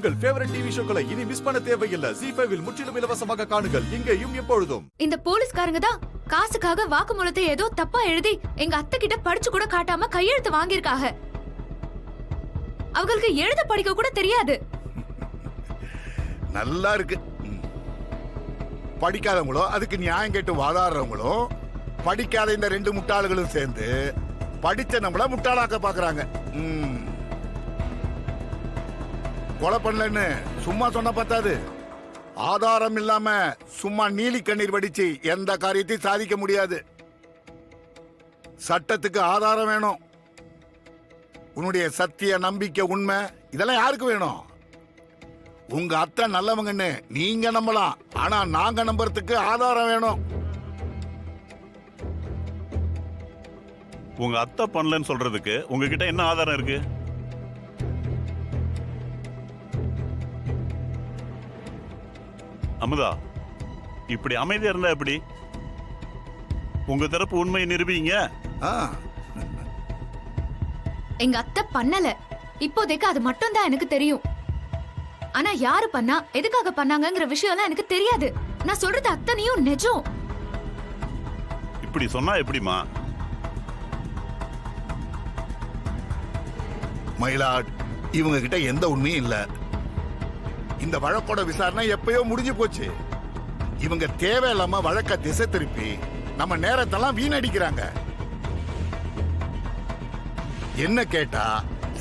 உங்கள் favourite TV ஷோக்களை இனி miss பண்ண தேவையில்லை. ZEE5 இல் முற்றிலும் இலவசமாக காணுங்கள். இங்கேயும் எப்பொழுதும். இந்த போலீஸ்காரங்க தான் காசுக்காக வாக்குமூலத்தை ஏதோ தப்பா எழுதி எங்க அத்தை கிட்ட படிச்சு கூட காட்டாம கையெழுத்து வாங்கியிருக்காங்க. அவங்களுக்கு எழுத படிக்க கூட தெரியாது. நல்லா இருக்கு. படிக்காதவங்களோ அதுக்கு நியாயம் கேட்டு வாதாடுறவங்களும் படிக்காத இந்த ரெண்டு முட்டாள்களும் சேர்ந்து படிச்ச நம்மள முட்டாளாக்க பாக்குறாங்க. கொலை பண்ணலன்னு சும்மா சொன்ன பத்தாது. ஆதாரம் இல்லாம சும்மா நீலி கண்ணீர் வடிச்சு எந்த காரியத்தையும் சாதிக்க முடியாது. சட்டத்துக்கு ஆதாரம் வேணும். உன்னுடைய சத்திய நம்பிக்கை உண்மை இதெல்லாம் யாருக்கு வேணும்? உங்க அத்தை நல்லவங்கன்னு நீங்க நம்பலாம், ஆனா நாங்க நம்புறதுக்கு ஆதாரம் வேணும். உங்க அத்தை பண்ணலன்னு சொல்றதுக்கு உங்ககிட்ட என்ன ஆதாரம் இருக்கு? அமுதா, இப்படி அமைதியா இருந்தா எப்படி? உங்க தரப்பு உண்மையை நிரூபிங்க. எங்க அத்தை பண்ணல. இப்போதைக்கு அது மட்டும் தான் எனக்கு தெரியும். ஆனா யாரு பண்ணா, எதுக்காக பண்ணாங்கங்கிற விஷயம் எல்லாம் எனக்கு தெரியாது. நான் சொல்றது அத்தனையும் நிஜம். இப்படி சொன்னா எப்படிமா? மயிலாட், இவங்க கிட்ட எந்த உண்மையும் இல்ல. இந்த வழக்கோட விசாரணை எப்பயோ முடிஞ்சு போச்சு. இவங்க தேவையில்லாம வழக்க திசை திருப்பி நம்ம நேரத்தெல்லாம் வீணடிக்கிறாங்க. என்ன கேட்டா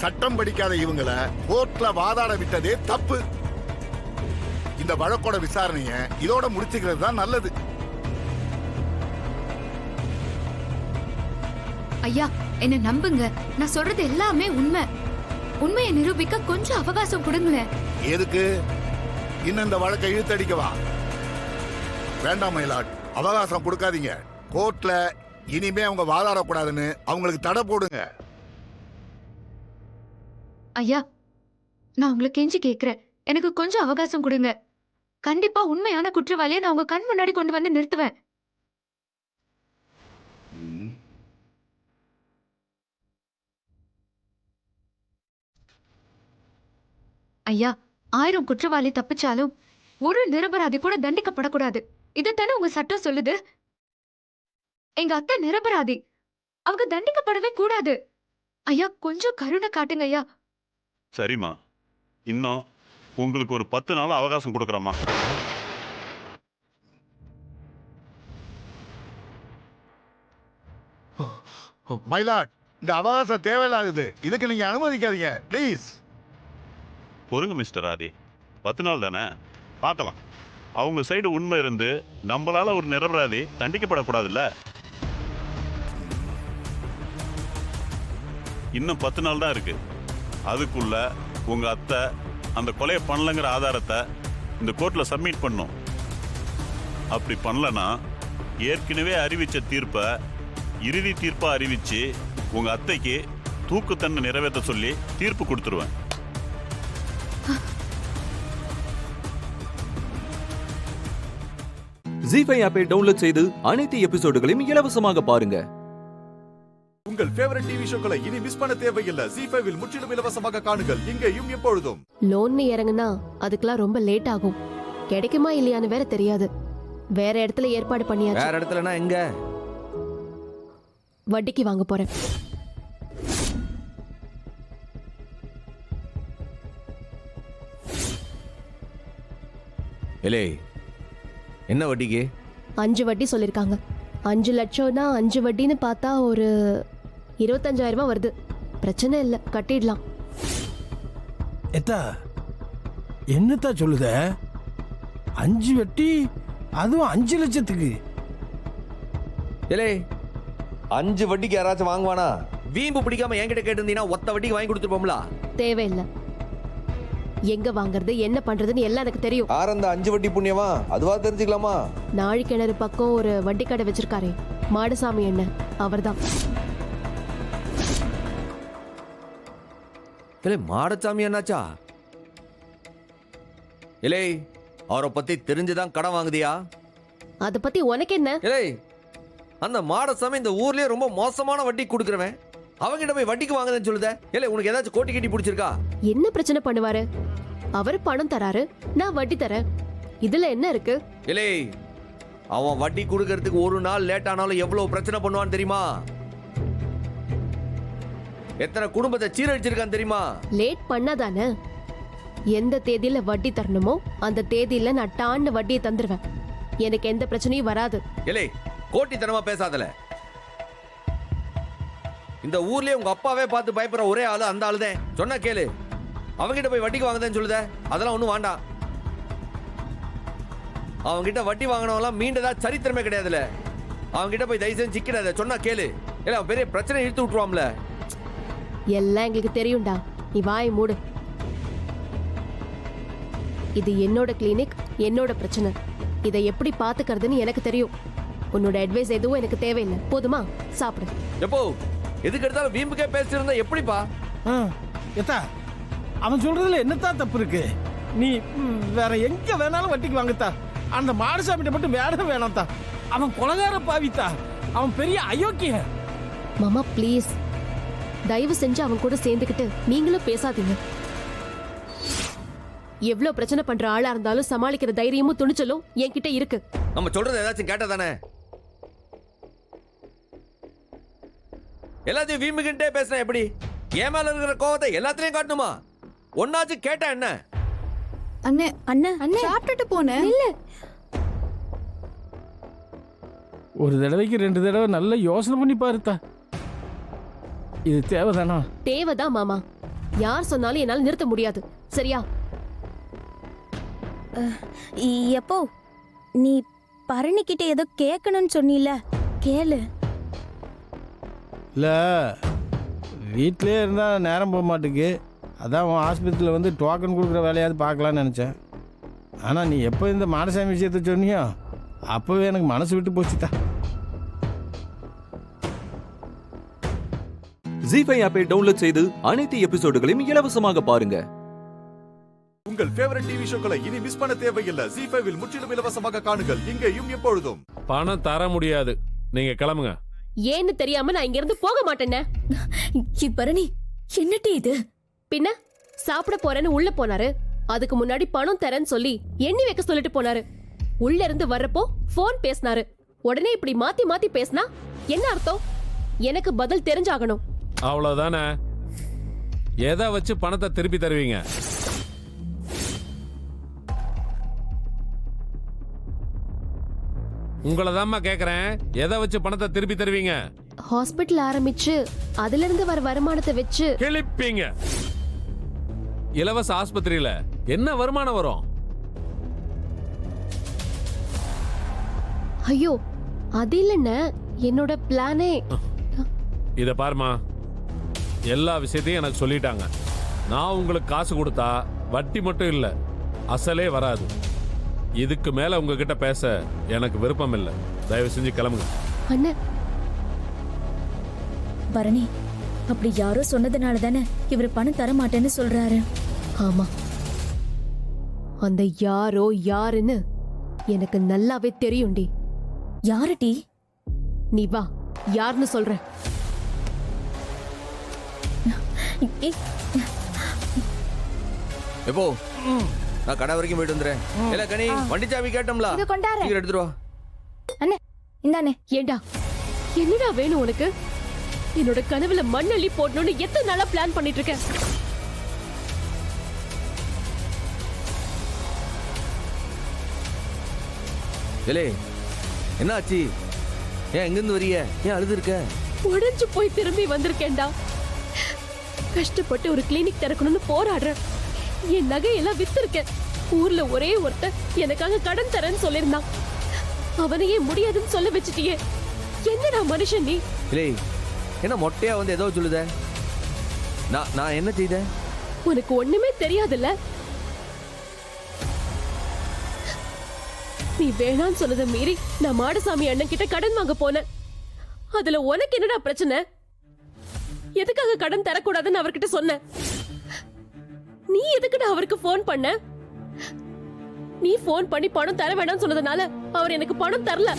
சட்டம் படிக்காத இவங்கள கோர்ட்ல வாதாட விட்டதே தப்பு. இந்த வழக்கோட விசாரணைய இதோட முடிச்சுக்கிறது தான் நல்லது. ஐயா, என்ன நம்புங்க. நான் சொல்றது எல்லாமே உண்மை. உண்மையை நிரூபிக்க கொஞ்சம் அவகாசம் கொடுங்களேன். எதுக்கு? இன்னும் இந்த வழக்கை இழுத்தடிக்கவா? வேண்டாம் மயிலாட், அவகாசம் கொடுக்காதீங்க. கோர்ட்ல இனிமே அவங்க வாதாடக்கூடாதுன்னு அவங்களுக்கு தடை போடுங்க. ஐயா, நான் உங்களுக்கு கெஞ்சி கேக்குறேன். எனக்கு கொஞ்சம் அவகாசம் கொடுங்க. கண்டிப்பா உண்மையான குற்றவாளியை நான் உங்க கண் முன்னாடி கொண்டு வந்து நிறுத்துவேன். ஐயா, 1000 குற்றவாளி தப்பிச்சாலும் ஒரு நிரபராதி கூட தண்டிக்கப்படக்கூடாது. இதைத்தானே உங்க சட்டம் சொல்லுது. எங்க அத்தை நிரபராதி, அவங்க தண்டிக்கப்படவே கூடாது. ஐயா, கொஞ்சம் கருணை காட்டுங்க ஐயா. சரிம்மா, இன்னும் உங்களுக்கு ஒரு 10 நாள் அவகாசம் கொடுக்குறோமா? மயிலாட், இந்த அவகாசம் தேவையில்லாதது. இதுக்கு நீங்க அனுமதிக்காதீங்க ப்ளீஸ். பொறுங்க மிஸ்டர் ஆதி, 10 நாள் தானே, பார்க்கலாம். அவங்க சைடு உண்மை இருந்து நம்மளால ஒரு நிரபராதி தண்டிக்கப்படக்கூடாதுல்ல. இன்னும் 10 நாள் தான் இருக்கு. அதுக்குள்ள உங்க அத்தை அந்த கொலையை பண்ணலங்கிற ஆதாரத்தை இந்த கோர்ட்ல சப்மிட் பண்ணும். அப்படி பண்ணலன்னா ஏற்கனவே அறிவிச்ச தீர்ப்பை இறுதி தீர்ப்பா அறிவிச்சு உங்க அத்தைக்கு தூக்கு தண்டனை நிறைவேற்ற சொல்லி தீர்ப்பு கொடுத்துருவேன். ZEE5 ஆப்பை டவுன்லோட் செய்து அனைத்து எபிசோடுகளையும் இலவசமாக பாருங்க. உங்கள் ஃபேவரட் டிவி ஷோக்களை இனி மிஸ் பண்ண தேவையில்லை. ZEE5 இல் முற்றிலும் இலவசமாக காணுங்கள். இங்கேயும் எப்பொழுதும். லோன் இறங்குனா அதுக்கெல்லாம் ரொம்ப லேட் ஆகும். கிடைக்குமா இல்லையான்னு வேற தெரியாது. வேற இடத்துல ஏற்பாடு பண்ணியாச்சு. வேற இடத்துலனா எங்க? வட்டிக்கு வாங்க போறேன். ஏலே, என்ன வட்டிக்கு? 5 வட்டி சொல்லிருக்காங்க. 5 லட்சம்னா 5 வட்டின்னு பார்த்தா ஒரு 25,000 ரூபாய் வருது. பிரச்சனை இல்லை, கட்டிடலாம். எத்தா என்னத்தா சொல்லுத? 5 வட்டி, அதுவும் 5 லட்சத்துக்கு? ஏலே, 5 வட்டிக்கு யாராச்சும் வாங்குவானா? வீம்பு பிடிக்காம என்கிட்ட கேட்டிருந்தீங்கன்னா ஒத்த வட்டிக்கு வாங்கி கொடுத்துருப்போம்ல. தேவையில்லை. எங்க வாங்குறது என்ன பண்றதுன்னு எல்லாம் எனக்கு தெரியும். ஆரந்த 5 வட்டி புண்ணியமா அதுவா தெரிஞ்சுக்கலாமா? நாழி கிணறு பக்கம் ஒரு வட்டி கடை வச்சிருக்காரே மாடசாமி அண்ணன், அவர்தான். ஏலே, மாடசாமி என்னாச்சா? ஏலே, அவரை பத்தி தெரிஞ்சுதான் கடன் வாங்குதியா? அத பத்தி உனக்கு என்ன? ஏலே, அந்த மாடசாமி இந்த ஊர்லயே ரொம்ப மோசமான வட்டி கொடுக்குறவன். அவங்கிட்ட போய் வட்டிக்கு வாங்குதுன்னு சொல்லுத. ஏலே, உனக்கு ஏதாச்சும் கோட்டி கட்டி பிடிச்சிருக்கா? என்ன பிரச்சனை பண்ணுவாரு? அவர் பணம் தராரு, நான் வட்டி தரேன். இதுல என்ன இருக்கு? இலே, அவன் வட்டி கொடுக்கறதுக்கு ஒரு நாள் லேட் ஆனாலும் எவ்வளவு பிரச்சனை பண்ணுவான்னு தெரியுமா? எத்தனை குடும்பத்தை சீரழிச்சிருக்கான்னு தெரியுமா? லேட் பண்ணாதானே? எந்த தேதியில வட்டி தரணுமோ அந்த தேதியில நான் டான்னு வட்டியை தந்துருவேன். எனக்கு எந்த பிரச்சனையும் வராது. இலே, கோட்டித்தனமா பேசாதல. இந்த ஊர்லயே உங்க அப்பாவே பார்த்து பயப்படுற ஒரே ஆளு அந்த ஆளுதான். சொன்னா கேளு. அவங்கிட்ட போய் வட்டிக்கு வாங்குதேன்னு சொல்லுத, அதெல்லாம் ஒண்ணும் வேண்டாம். அவங்கிட்ட வட்டி வாங்கினவெல்லாம் மீண்டதா சரித்திரமே கிடையாதுல. அவங்கிட்ட போய் தயவு செஞ்சு சிக்கிடாத, சொன்னா கேளு. இல்ல அவன் பெரிய பிரச்சனை இழுத்து விட்டுருவாம்ல. எல்லாம் எங்களுக்கு தெரியும்டா, நீ வாய் மூடு. இது என்னோட கிளினிக், என்னோட பிரச்சனை. இதை எப்படி பாத்துக்கிறதுன்னு எனக்கு தெரியும். உன்னோட அட்வைஸ் எதுவும் எனக்கு தேவையில்லை. போதுமா? சாப்பிடு. எப்போ எதுக்கு எடுத்தாலும் வீம்புக்கே பேசிட்டு இருந்தா எப்படிப்பா? எத்தா, அவன் சொல்றதுல என்னத்தான் தப்பு இருக்கு? நீ வேற எங்க வேணாலும் வட்டிக்கு வாங்கத்தா. அந்த மாடசாமிட்ட மட்டும் வேணும் வேணாம்தா. அவன் கொலகார பாவித்தா. அவன் பெரிய அயோக்கிய. மாமா ப்ளீஸ், தயவு செஞ்சு அவன் கூட சேர்ந்துக்கிட்டு நீங்களும் பேசாதீங்க. எவ்வளவு பிரச்சனை பண்ற ஆளா இருந்தாலும் சமாளிக்கிற தைரியமும் துணிச்சலும் என்கிட்ட இருக்கு. நம்ம சொல்றது ஏதாச்சும் கேட்டா தானே? எல்லாத்தையும் வீம்புகிட்டே பேசினா எப்படி? ஏன் மேல இருக்கிற கோவத்தை எல்லாத்திலையும் காட்டணுமா? ஒன்னாச்சும் கேட்டா என்ன? அண்ணே அண்ணே அண்ணே சாப்பிட்டுட்டு போனேன். இல்ல, ஒரு தடவைக்கு 2 தடவை நல்ல யோசனை பண்ணி பாருத்தா. இது தேவைதானா? தேவைதான் மாமா. யார் சொன்னாலும் என்னால நிறுத்த முடியாது. சரியா? எப்போ நீ பரணி கிட்ட ஏதோ கேட்கணும்னு சொன்னீல, கேளு. இல்லை, வீட்டிலே இருந்தால் நேரம் போக மாட்டேங்குது. அதான் உன் ஆஸ்பத்திரியில் வந்து டோக்கன் கொடுக்குற வேலையாவது பார்க்கலான்னு நினச்சேன். ஆனால் நீ எப்போ இந்த மாடசாமி விஷயத்தை சொன்னியோ அப்போவே எனக்கு மனசு விட்டு போச்சுதா. ஜி5 ஆப்பை டவுன்லோட் செய்து அனைத்து எபிசோடுகளையும் இலவசமாக பாருங்க. உங்கள் ஃபேவரட் டிவி ஷோக்களை இனி மிஸ் பண்ண தேவையில்லை. ஜி5வில் முற்றிலும் இலவசமாக காணுங்கள், இங்கேயும் எப்பொழுதும். பணம் தர முடியாது, நீங்க கிளம்புங்க. ஏன்னு தெரியாம நான் இங்க இருந்து போக மாட்டேனே. பரணி, என்னட்டி இது? பின்ன சாப்பிட போறேன்னு உள்ள போனாரு. அதுக்கு முன்னாடி பணம் தரேன்னு சொல்லி எண்ணி வைக்க சொல்லிட்டு போனாரு. உள்ள இருந்து வர்றப்போ போன் பேசினாரு. உடனே இப்படி மாத்தி மாத்தி பேசினா என்ன அர்த்தம்? எனக்கு பதில் தெரிஞ்சாகணும். அவ்வளவுதானே? எதை வச்சு பணத்தை திருப்பி தருவீங்க? உங்களை தான்மா கேக்குறேன், எதை வச்சு பணத்தை திருப்பி தருவீங்க? ஹாஸ்பிட்டல் ஆரம்பிச்சு அதுல இருந்து வர வருமானத்தை வச்சு கிழிப்பீங்க. இலவச ஆஸ்பத்திரியில என்ன வருமானம் வரும்? ஐயோ, அது இல்லைன்னு என்னோட பிளானே. இத பாருமா, எல்லா விஷயத்தையும் எனக்கு சொல்லிட்டாங்க. நான் உங்களுக்கு காசு கொடுத்தா வட்டி மட்டும் இல்ல, அசலே வராது. இதுக்கு மேல உங்ககிட்ட பேச எனக்கு விருப்பம் இல்லை. தயவு செஞ்சு கிளம்புங்க. அண்ணா, பரணி, அப்படி யாரோ சொன்னதுனால தானே இவர் பணம் தர மாட்டேன்னு சொல்றாரு. ஆமா, அந்த யாரோ யாருன்னு எனக்கு நல்லாவே தெரியும்டி. யாருடி? நீ வா, யாருன்னு சொல்றேன். எப்போ நான் கடை வரைக்கும் போயிட்டு வந்துறேன். இல்ல கனி, வண்டி சாவி கேட்டோம்ல, இத கொண்டாரு. சீக்கிரம் எடுத்துட்டு வா. அண்ணே இந்தானே. ஏண்டா, என்னடா வேணும் உனக்கு? என்னோட கனவுல மண்ணள்ளி போடணும்னு எத்தனை நாளா பிளான் பண்ணிட்டு இருக்கேன். ஏலே, என்ன ஆச்சு? ஏன் எங்கிருந்து வரிய? ஏன் அழுது இருக்க? உடைஞ்சு போய் திரும்பி வந்திருக்கேன்டா. கஷ்டப்பட்டு ஒரு கிளினிக் திறக்கணும்னு போராடுறேன். என் நகையெல்லாம் வித்திருக்கேன். ஊர்ல ஒரே ஒருத்தன் எனக்காக கடன் தரேன்னு சொல்லியிருந்தான். அவனையே முடியாதுன்னு சொல்ல வச்சுட்டியே. என்னடா மனுஷன் நீ? இல்லை, என்ன மொட்டையா வந்து ஏதோ சொல்லுத? நான் என்ன செய்தேன்? உனக்கு ஒண்ணுமே தெரியாதுல்ல. நீ வேணான்னு சொன்னதை மீறி நான் மாடசாமி அண்ணன் கிட்ட கடன் வாங்க போனேன். அதுல உனக்கு என்னடா பிரச்சனை? எதுக்காக கடன் தரக்கூடாதுன்னு அவர்கிட்ட சொன்ன? நீ எதுக்குடா அவருக்கு போன் பண்ண? நீ போன் பண்ணி பணம் தர வேணாம்னு சொன்னதுனால அவர் எனக்கு பணம் தரல.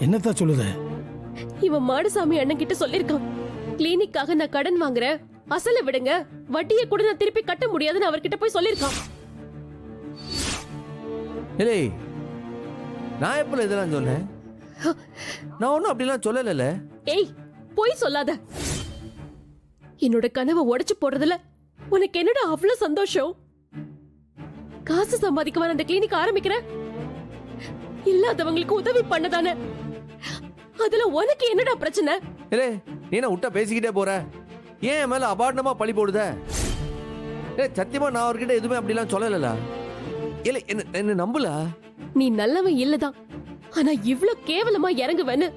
என்னத்தான் சொல்லுத? இவன் மாடசாமி அண்ணன் கிட்ட சொல்லிருக்கான். கிளினிக்காக நான் கடன் வாங்குறேன், அசல விடுங்க, வட்டியை கூட நான் திருப்பி கட்ட முடியாதுன்னு அவர்கிட்ட போய் சொல்லிருக்கான். ஏலே, நான் எப்பல இதெல்லாம் சொன்னேன்? நான் ஒன்றும் அப்படிலாம் சொல்லல. ஏய், போய் சொல்லாத. என்னோட கனவை உடைச்சு போடுறதுல உனக்கு என்னடா அவ்வளவு சந்தோஷம்? காசு சம்பாதிக்கவா அந்த கிளினிக் ஆரம்பிக்கிற? இல்லாதவங்களுக்கு உதவி பண்ணதானே. அதுல உனக்கு என்னடா பிரச்சனை? ஏலே, நீ என்ன விட்டா பேசிக்கிட்டே போற? ஏன் என் மேல அபாண்டமா பழி போடுத? ஏ, சத்தியமா நான் அவர்கிட்ட எதுவுமே அப்படிலாம் சொல்லல. ஏலே, என்ன நம்பல. நீ நல்லவன் இல்லதான், ஆனா இவ்ளோ கேவலமா இறங்குவேன்னு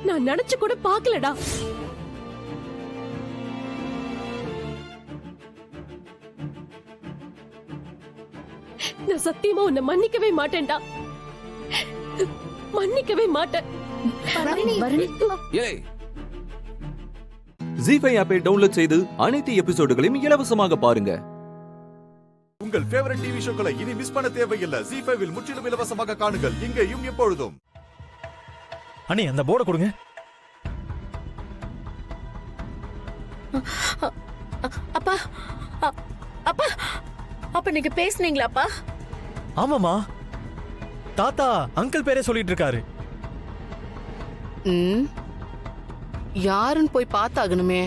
நான் நினைச்சு கூட பாக்கலடா. நான் சத்தியமா உன்னை மன்னிக்கவே மாட்டேன்டா. மன்னிக்கவே மாட்டேன். ஏலே, ஜி5 ஆப்பை டவுன்லோட் செய்து அனைத்து எபிசோடுகளையும் இலவசமாக பாருங்க. உங்கள் ஃபேவரட் டிவி ஷோக்களை இனி மிஸ் பண்ண தேவையில்லை. ஜி5ல் முற்றிலும் இலவசமாக காணுங்கள் இங்கேயும் எப்பொழுதும். அண்ணே, அந்த போர்டை கொடுங்க. அப்பா, அப்பா, அப்ப நீங்க பேசுனீங்களாப்பா? ஆமாமா, தாத்தா அங்கிள் பேரே சொல்லிட்டு இருக்காரு. யாருன்னு போய் பார்த்தாகணுமே.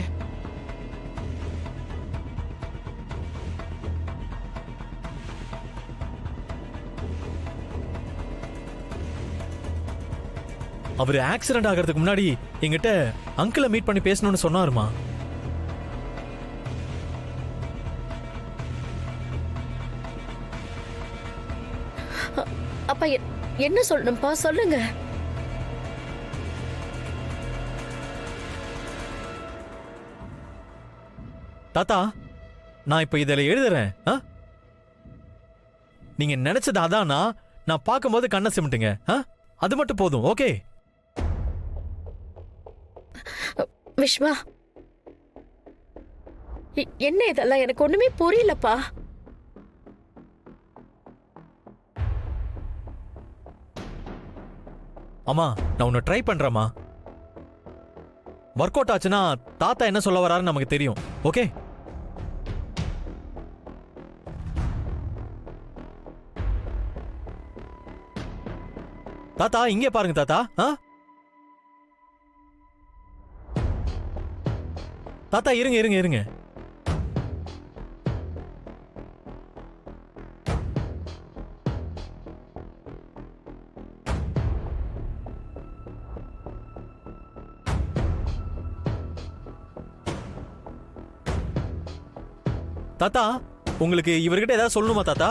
அவர் ஆக்சிடென்ட் ஆகிறதுக்கு முன்னாடி எங்கிட்ட அங்கிளை மீட் பண்ணி பேசணும்னு சொன்னாருமா. அப்பா, என்ன சொல்லணும்ப்பா, சொல்லுங்க. தாத்தா, நான் இப்ப இதில் எழுதுறேன். நீங்க நினைச்சது அதானா? நான் பார்க்கும்போது கண்ணை சிமிட்டுங்க. அது மட்டும் போதும். ஓகே விஸ்வா, என்ன இதெல்லாம்? எனக்கு ஒண்ணுமே புரியலப்பா. அம்மா, நான் உன்னை ட்ரை பண்றேம்மா. ஒர்க் அவுட் ஆச்சுன்னா தாத்தா என்ன சொல்ல வராருன்னு நமக்கு தெரியும். ஓகே, தாத்தா இங்கே பாருங்க தாத்தா. தாத்தா இருங்க இருங்க இருங்க. தாத்தா, உங்களுக்கு இவர்கிட்ட ஏதாவது சொல்லணுமா தாத்தா?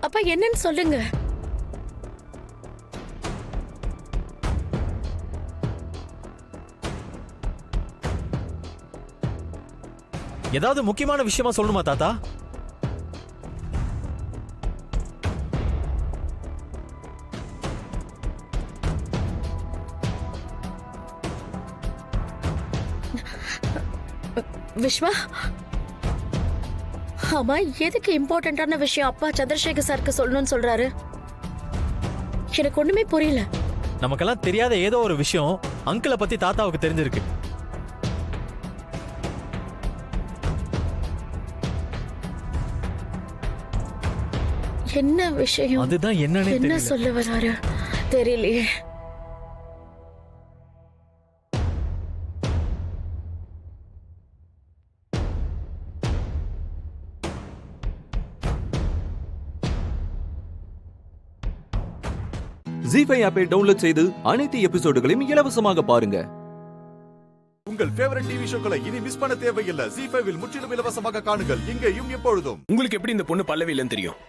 அப்பா, என்னன்னு சொல்லுங்க. ஏதாவது முக்கியமான விஷயமா சொல்லணுமா தாத்தா? விஸ்வா, ஆமா, எதுக்கு இம்பார்ட்டன்டான விஷயம் அப்பா சந்திரசேகர் சாருக்கு சொல்லணும்னு சொல்றாரு? எனக்கு ஒண்ணுமே புரியல. நமக்கெல்லாம் தெரியாத ஏதோ ஒரு விஷயம் அங்கிளை பத்தி தாத்தாவுக்கு தெரிஞ்சிருக்கு. என்ன விஷயம்? அதுதான் என்னன்னு என்ன தெரியல. சொல்ல வராரு தெரியலையே. ஜி5 ஆப்பை டவுன்லோட் செய்து அனைத்து எபிசோடுகளையும் இலவசமாக பாருங்க. உங்கள் ஃபேவரட் டிவி ஷோக்களை இனி மிஸ் பண்ண தேவையில்லை. ஜி5ல் முற்றிலும் இலவசமாக காணுங்கள் இங்கேயும் எப்பொழுதும். உங்களுக்கு எப்படி இந்த பொண்ணு பல்லவி இல்லைன்னு தெரியும்?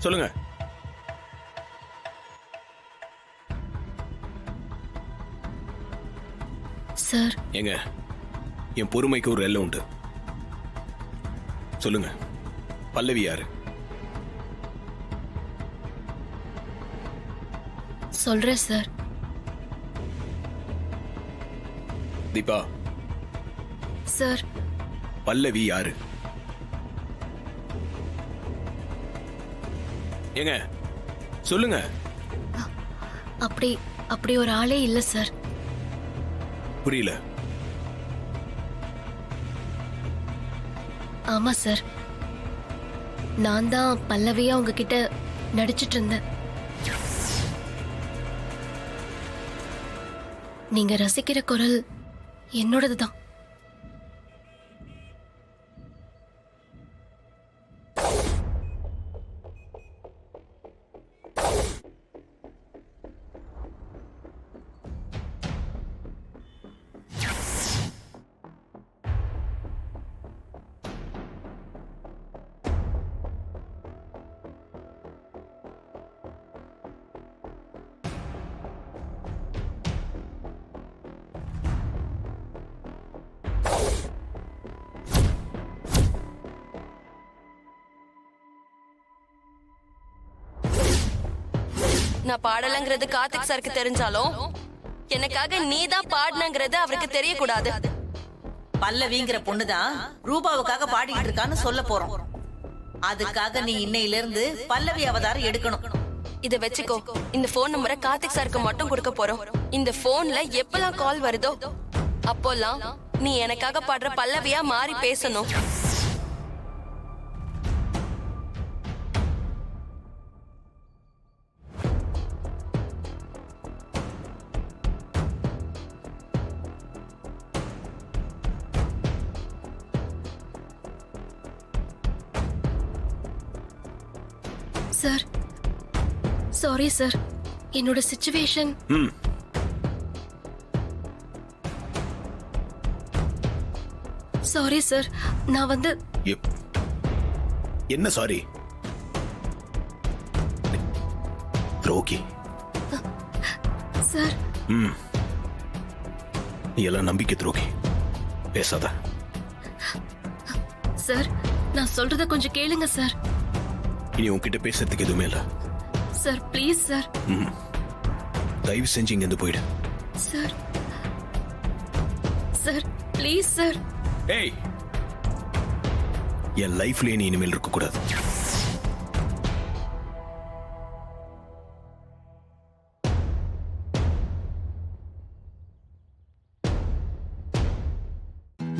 சொல்லுங்க. சார், ஏங்க, என் பொறுமைக்கு ஒரு எல்லை உண்டு. சொல்லுங்க, பல்லவி யாரு? சொல்றேன் சார். தீபா, சார், பல்லவி யாரு? ஏங்க சொல்லுங்க. அப்படி அப்படி ஒரு ஆளே இல்ல சார். புரியல. ஆமா சார், நான் தான் பல்லவியா உங்ககிட்ட நடிச்சிட்டு இருந்தேன். நீங்க ரசிக்கிற குரல் என்னோடதுதான். நான் பாடலங்கிறது கார்த்திக் சாருக்கு தெரிஞ்சாலும் எனக்காக நீ தான் பாடினங்கிறது அவருக்கு தெரியக்கூடாது. பல்லவிங்கிற பொண்ணுதான் ரூபாவுக்காக பாடிட்டு இருக்கான்னு சொல்ல போறோம். அதுக்காக நீ இன்னையில இருந்து பல்லவி அவதாரம் எடுக்கணும். இத வச்சுக்கோ. இந்த போன் நம்பரை கார்த்திக் சாருக்கு மட்டும் கொடுக்க போறோம். இந்த போன்ல எப்பெல்லாம் கால் வருதோ அப்போல்லாம் நீ எனக்காக பாடுற பல்லவியா மாறி பேசணும். சார், சாரி சார், என்னோட சிச்சுவேஷன். சாரி சார், நான் வந்து என்ன சாரி? ரோகி சார். நீ எல்லாம் நம்பிக்கை துரோகி, பேசாத. சார், நான் சொல்றத கொஞ்சம் கேளுங்க சார். இனி உன்கிட்ட பேசுறதுக்கு எதுவுமே இல்ல. Sir please sir. தயவு செஞ்சு இங்க இருந்து போயிடு. Sir, sir please sir. ஏய், என் லைஃப்லயே நீ இனிமேல் இருக்க கூடாது.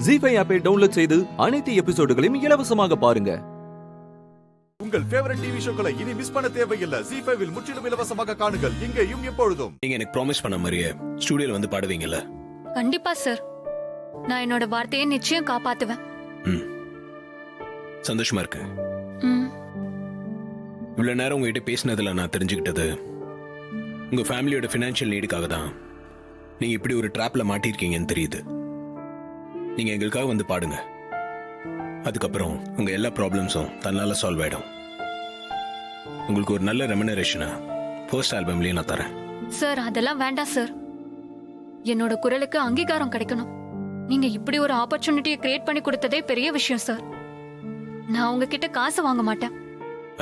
ஜி5 ஆப்பை டவுன்லோட் செய்து அனைத்து எபிசோடுகளையும் இலவசமாக பாருங்க. உங்கள் ஃபேவரட் டிவி ஷோக்களை இனி மிஸ் பண்ண தேவையில்லை. ஜி5 முற்றிலும் இலவசமாக காணுங்கள், இங்கேயும் எப்பொழுதும். நீங்க எனக்கு ப்ராமிஸ் பண்ண மாதிரியே ஸ்டுடியோல வந்து பாடுவீங்கல்ல? கண்டிப்பா சார், நான் என்னோட வார்த்தையை நிச்சயம் காப்பாத்துவேன். சந்தோஷமா இருக்கு. இவ்வளவு நேரம் உங்ககிட்ட பேசினதுல நான் தெரிஞ்சுக்கிட்டது, உங்க ஃபேமிலியோட ஃபினான்ஷியல் நீடுக்காக தான் நீங்க இப்படி ஒரு ட்ராப்ல மாட்டிருக்கீங்கன்னு தெரியுது. நீங்க எங்களுக்காக வந்து பாடுங்க, அதுக்கப்புறம் உங்க எல்லா ப்ராப்ளம்ஸும் தன்னால சால்வ் ஆயிடும். உங்களுக்கு ஒரு நல்ல ரெமுனரேஷனை ஃபர்ஸ்ட் ஆல்பம்லயே நான் தரேன். சார், அதெல்லாம் வேண்டாம் சார். என்னோட குரலுக்கு அங்கீகாரம் கிடைக்கணும். நீங்க இப்படி ஒரு ஆப்பர்ச்சுனிட்டியை கிரியேட் பண்ணி கொடுத்ததே பெரிய விஷயம் சார். நான் உங்ககிட்ட காசு வாங்க மாட்டேன்.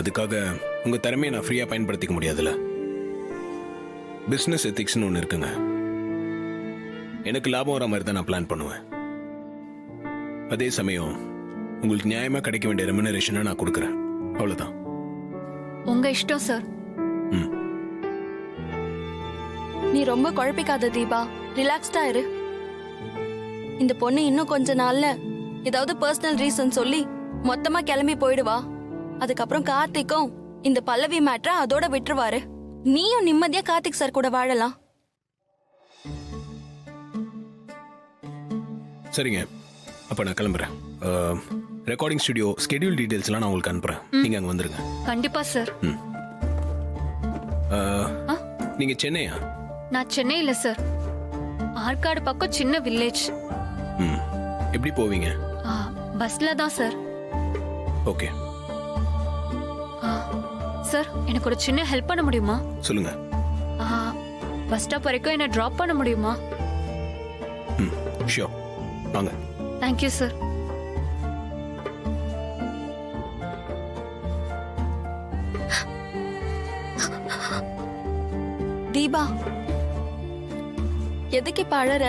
அதுக்காக உங்க திறமையை நான் ஃப்ரீயா பயன்படுத்திக்க முடியாதுல்ல. பிசினஸ் எத்திக்ஸ்னு ஒன்று இருக்குங்க. எனக்கு லாபம் வர மாதிரி தான் நான் பிளான் பண்ணுவேன். அதே சமயம் உங்களுக்கு நியாயமா கிடைக்க வேண்டிய ரெமுனரேஷனை நான் கொடுக்குறேன். அவ்வளவுதான். உங்க இஷ்டம் சார். நீ ரொம்ப குழப்பிக்காத தீபா, ரிலாக்ஸ்டா இரு. இந்த பொண்ணு இன்னும் கொஞ்ச நாள்ல ஏதாவது பர்சனல் ரீசன் சொல்லி மொத்தமா கிளம்பி போயிடுவா. அதுக்கப்புறம் கார்த்திக்கும் இந்த பல்லவி மேட்டரை அதோட விட்டுருவாரு. நீயும் நிம்மதியா கார்த்திக் சார் கூட வாழலாம். சரிங்க, அப்ப நான் கிளம்புறேன். ரெக்கார்டிங் ஸ்டுடியோ ஸ்கெடியூல் டீடைல்ஸ்லாம் நான் உங்களுக்கு அனுப்புறேன். நீங்க அங்க வந்துருங்க. கண்டிப்பா சார். நீங்க சென்னையா? நான் சென்னை இல்ல சார், ஆற்காடு பக்கம் சின்ன வில்லேஜ். எப்படி போவீங்க? பஸ்ல தான் சார். ஓகே சார், எனக்கு ஒரு சின்ன ஹெல்ப் பண்ண முடியுமா? சொல்லுங்க. பஸ் ஸ்டாப் வரைக்கும் என்ன டிராப் பண்ண முடியுமா? ஷியோர், வாங்க. Thank you sir. தீபா, எதுக்கு இப்ப அழற?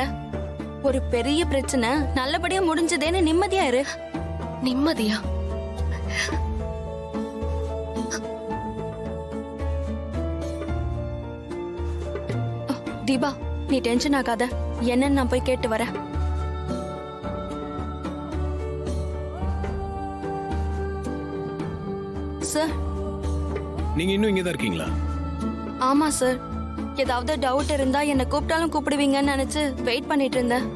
ஒரு பெரிய பிரச்சனை நல்லபடியா முடிஞ்சதேன்னு நிம்மதியா இரு. நிம்மதியா? தீபா, நீ டென்ஷன் ஆகாத. என்னன்னு நான் போய் கேட்டு வரேன். சார். நீங்க இன்னும் இங்கே தான் இருக்கீங்களா? ஆமா சார். ஏதாவது டவுட் இருந்தா என்ன கூப்பிட்டாலும் கூப்பிடுவீங்கன்னு நினைச்சு வெயிட் பண்ணிட்டு இருந்தேன்.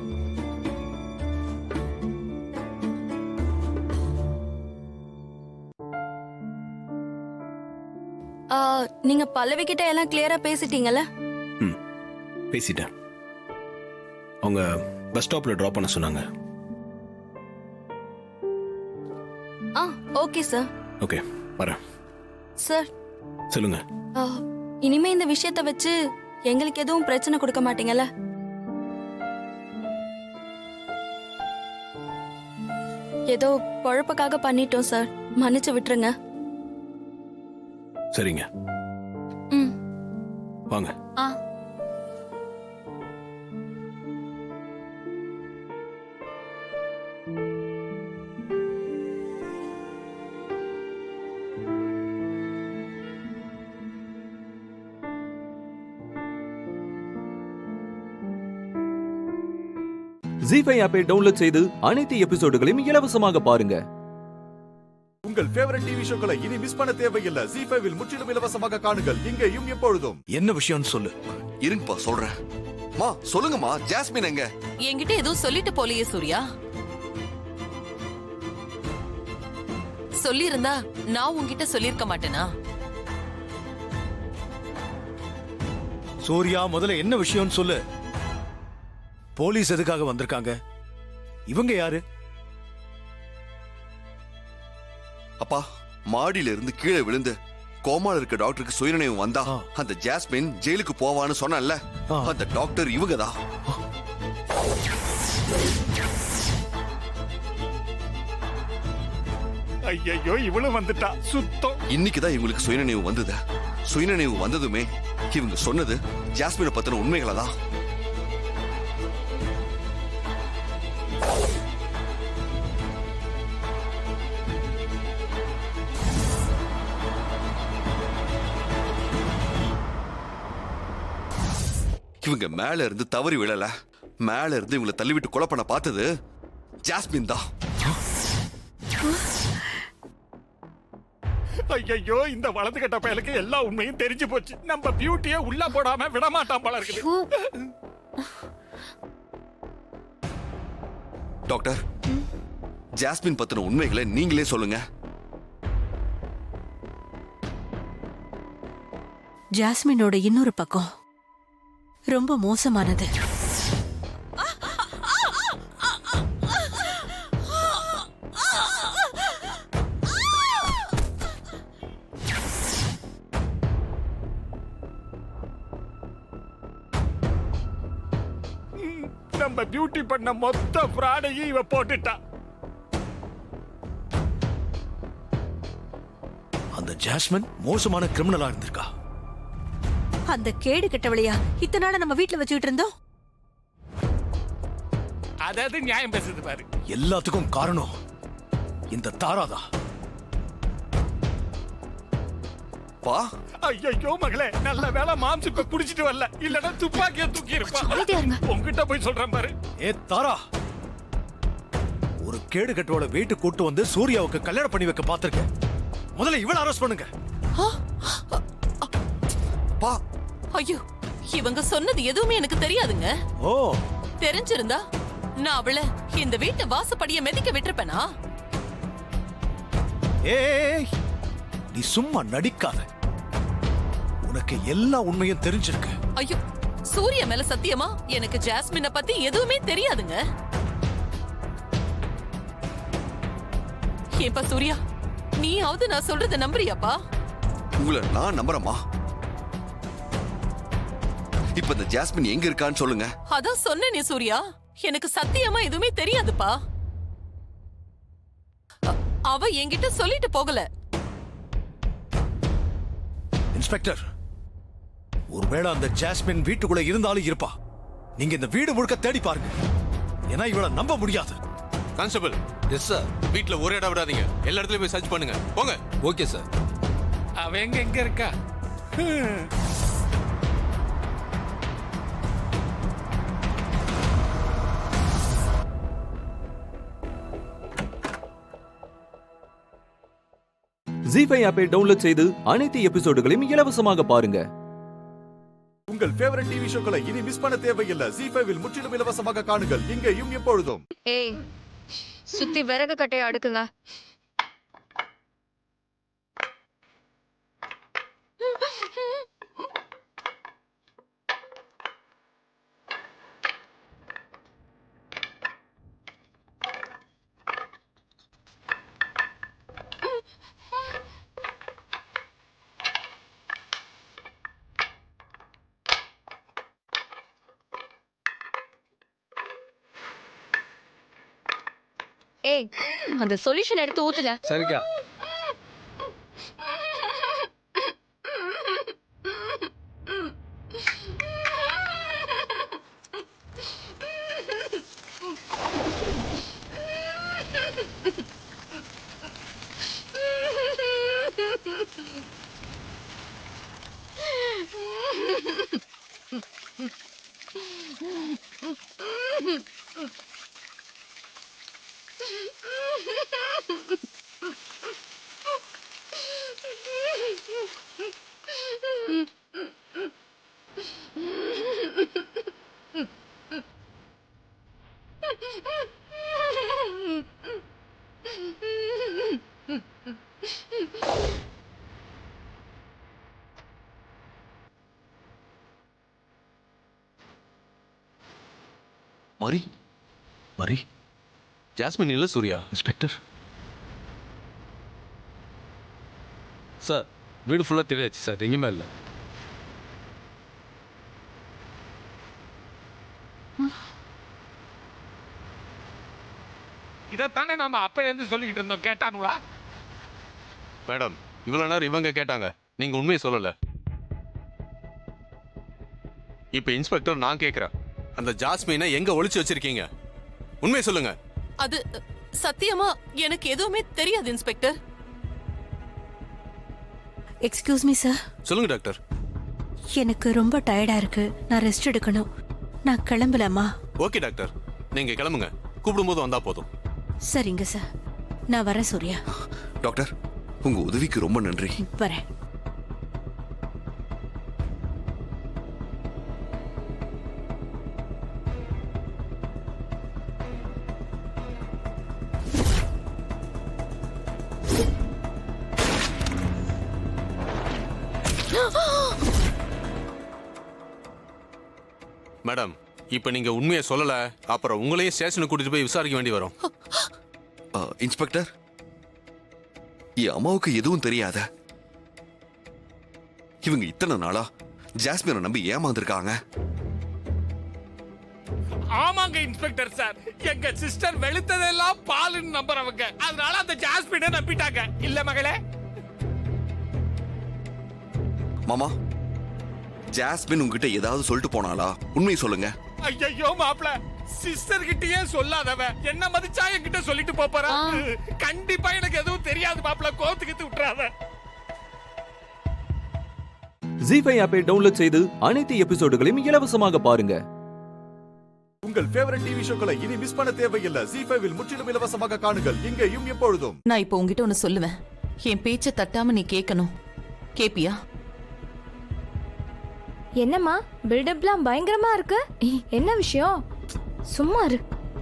நீங்க பல்லவி கிட்ட எல்லாம் கிளியரா பேசிட்டீங்கல்ல? பேசிட்டேன். அவங்க பஸ் ஸ்டாப்ல டிராப் பண்ண சொன்னாங்க. Okay sir. ஓகே, வரேன். சார் சொல்லுங்க. இனிமே இந்த விஷயத்தை வச்சு எங்களுக்கு எதுவும் பிரச்சனை கொடுக்க மாட்டீங்கல்ல? ஏதோ பொழப்புக்காக பண்ணிட்டோம் சார், மன்னிச்சு விட்டுருங்க. சரிங்க, வாங்க. ஜி5 ஆப்பை டவுன்லோட் செய்து அனைத்து எபிசோடுகளையும் இலவசமாக பாருங்க. உங்கள் ஃபேவரட் டிவி ஷோக்களை இனி மிஸ் பண்ண தேவையில்லை. ஜி5 முற்றிலும் இலவசமாக காணுங்கள், இங்கேயும் எப்பொழுதும். என்ன விஷயம்னு சொல்லு. இருங்கப்பா சொல்றேன். மா சொல்லுங்கம்மா, ஜாஸ்மின் எங்க? என்கிட்ட எதுவும் சொல்லிட்டு போலியே சூர்யா. சொல்லியிருந்தா நான் உன்கிட்ட சொல்லிருக்க மாட்டேனா? சூர்யா, முதல்ல என்ன விஷயம்னு சொல்லு. போலீஸ் எதுக்காக வந்திருக்காங்க? இவங்க யாரு? அப்பா, மாடியில இருந்து கீழே விழுந்து கோமால இருக்க டாக்டருக்கு சுயநினைவு வந்தா அந்த ஜாஸ்மின் ஜெயிலுக்கு போவான்னு சொன்னல, அந்த டாக்டர் இவங்கதான். ஐயோ, இவளும் வந்துட்டா. சுத்தம். இன்னைக்குதான் இவங்களுக்கு சுயநினைவு வந்தது. சுயநினைவு வந்ததுமே இவங்க சொன்னது ஜாஸ்மினை பத்தின உண்மைகளை தான். இவங்க மேல இருந்து தவறி விழல, மேல இருந்து இவங்களை தள்ளிவிட்டு கொலை பண்ண பார்த்தது ஜாஸ்மின் தான். ஐயோ, இந்த வலது கட்ட பயலுக்கு எல்லா உண்மையும் தெரிஞ்சு போச்சு. நம்ம பியூட்டிய உள்ள போடாம விடமாட்டான் போல இருக்குது. டாக்டர், ஜாஸ்மின் பத்தின உண்மைகளை நீங்களே சொல்லுங்க. ஜாஸ்மினோட இன்னொரு பக்கம் ரொம்ப மோசமானது. நம்ம பியூட்டி பண்ண மொத்த பிராடையும் இவ போட்டுட்டா. அந்த ஜாஸ்மின் மோசமான கிரிமினலா இருந்திருக்கா. அந்த கேடு கெட்டவளையா இத்தனை நாள நம்ம வீட்டுல வச்சுக்கிட்டு இருந்தோம்? அதாவது நியாயம் பேசுது பாரு. எல்லாத்துக்கும் காரணம் இந்த தாராதா. பா, ஐயோ மகளே, நல்ல வேளை மாம்சு இப்ப குடிச்சிட்டு வரல, இல்லனா துப்பாக்கிய தூக்கி இருப்பான். உன்கிட்ட போய் சொல்றேன் பாரு. ஏ தாரா, ஒரு கேடு கட்டவள வீட்டுக்கு கூட்டு வந்து சூர்யாவுக்கு கல்யாணம் பண்ணி வைக்க பாத்திருக்க. முதல்ல இவளை அரெஸ்ட் பண்ணுங்க. பா, ஐயோ, இவங்க சொன்னது எதுவுமே எனக்கு தெரியாதுங்க. ஓ, தெரிஞ்சிருந்தா நான் அவளை இந்த வீட்டு வாசப்படிய மிதிக்க விட்டுருப்பேனா? ஏய், நீ சும்மா நடிக்காத. உனக்கு எல்லா உண்மையும் தெரிஞ்சிருக்கு. ஐயோ, சூர்யா மேல சத்தியமா எனக்கு ஜாஸ்மினை பத்தி எதுவுமே தெரியாதுங்க. ஏப்பா சூர்யா, நீயாவது நான் சொல்றத நம்புறியாப்பா? உங்களை நான் நம்புறேம்மா. இப்ப இந்த ஜாஸ்மின் எங்க இருக்கான்னு சொல்லுங்க. அதான் சொன்னேனே சூர்யா, எனக்கு சத்தியமா எதுவுமே தெரியாதுப்பா. அவ என்கிட்ட சொல்லிட்டு போகல. இன்ஸ்பெக்டர், ஒருவேளை அந்த ஜாஸ்மின் வீட்டுக்குள்ள இருந்தாலும் இருப்பா. நீங்க இந்த வீடு முழுக்க தேடி பாருங்க. ஏன்னா இவளை நம்ப முடியாது. கான்ஸ்டபிள். Yes sir. வீட்ல ஒரே இடம் விடாதீங்க, எல்லா இடத்துலயும் போய் சர்ச் பண்ணுங்க. போங்க. Okay sir. அவ எங்க இருக்கா? ஜி5 ஆப்பை டவுன்லோட் செய்து அனைத்து எபிசோடுகளையும் இலவசமாக பாருங்க. உங்கள் ஃபேவரட் டிவி ஷோக்களை இனி மிஸ் பண்ண தேவையில்லை. ஜி5ல் முற்றிலும் இலவசமாக காணுங்கள் இங்கேயும் எப்பொழுதும். ஏய், சுத்தி விறகு கட்டையை அடுக்குங்க. ஏய், அந்த சொல்யூஷன் எடுத்து ஊத்துங்க. சரிக்கா. மரி மரி ஜாஸ்மின் இல்ல சூர்யா. இன்ஸ்பெக்டர் சார், வீடு ஃபுல்லா தெரியாச்சு சார், எங்கேயுமே இல்லை. இதைத்தானே நாம அப்பையிலேருந்து சொல்லிக்கிட்டு இருந்தோம். கேட்டானுங்களா? மேடம், இவ்வளவு நேரம் இவங்க கேட்டாங்க, நீங்க உண்மையை சொல்லல. இப்ப இன்ஸ்பெக்டர் நான் கேக்குறேன், அந்த ஜாஸ்மினை எங்க ஒளிச்சு வச்சிருக்கீங்க? உண்மையை சொல்லுங்க. அது சத்தியமா எனக்கு எதுவுமே தெரியாது இன்ஸ்பெக்டர். Excuse me sir. சொல்லுங்க டாக்டர். எனக்கு ரொம்ப டயர்டா இருக்கு, நான் ரெஸ்ட் எடுக்கணும். நான் கிளம்பலாமா? ஓகே டாக்டர், நீங்க கிளம்புங்க, கூப்பிடும்போது வந்தா போதும். சரிங்க சார், நான் வரேன் சூர்யா. டாக்டர், உங்க உதவிக்கு ரொம்ப நன்றி. வரேன். மேடம், இப்ப நீங்க உண்மையை சொல்லல, அப்புறம் உங்களையும் ஸ்டேஷனுக்கு கூட்டிட்டு போய் விசாரிக்க வேண்டி வரும். இன்ஸ்பெக்டர், என் அம்மாவுக்கு எதுவும் தெரியாத இவங்க இத்தனை நாளா ஜாஸ்மினை நம்பி ஏமாந்துருக்காங்க. ஆமாங்க இன்ஸ்பெக்டர் சார், எங்க சிஸ்டர் வெளுத்ததெல்லாம் பாலுன்னு நம்புறவங்க, அதனால அந்த ஜாஸ்மினை நம்பிட்டாங்க. இல்ல மகளே? மாமா, ஜாஸ்மின் உங்ககிட்ட ஏதாவது சொல்லிட்டு போனாளா? உண்மையை சொல்லுங்க. ஐயோ மாப்ள, சிஸ்டர் கிட்டயே சொல்லாதவ என்ன மதிச்சா என்கிட்ட சொல்லிட்டு போறா. கண்டிப்பா எனக்கு எதுவும் தெரியாது மாப்ள, கோத்துக்கிட்டு விட்டுறாத. ஜி5 ஆப்பை டவுன்லோட் செய்து அனைத்து எபிசோடுகளையும் இலவசமாக பாருங்க. உங்கள் ஃபேவரட் டிவி ஷோக்களை இனி மிஸ் பண்ண தேவையில்லை. ஜி5ல் முற்றிலும் இலவசமாக காணுங்கள் இங்கேயும் எப்பொழுதும். நான் இப்போ உங்ககிட்ட ஒன்னு சொல்லுவேன், என் பேச்ச தட்டாம நீ கேட்கணும். கேப்பியா? என்னம்மா பில்டப்லாம் பயங்கரமா இருக்கு? என்ன விஷயம்? சும்மா இரு.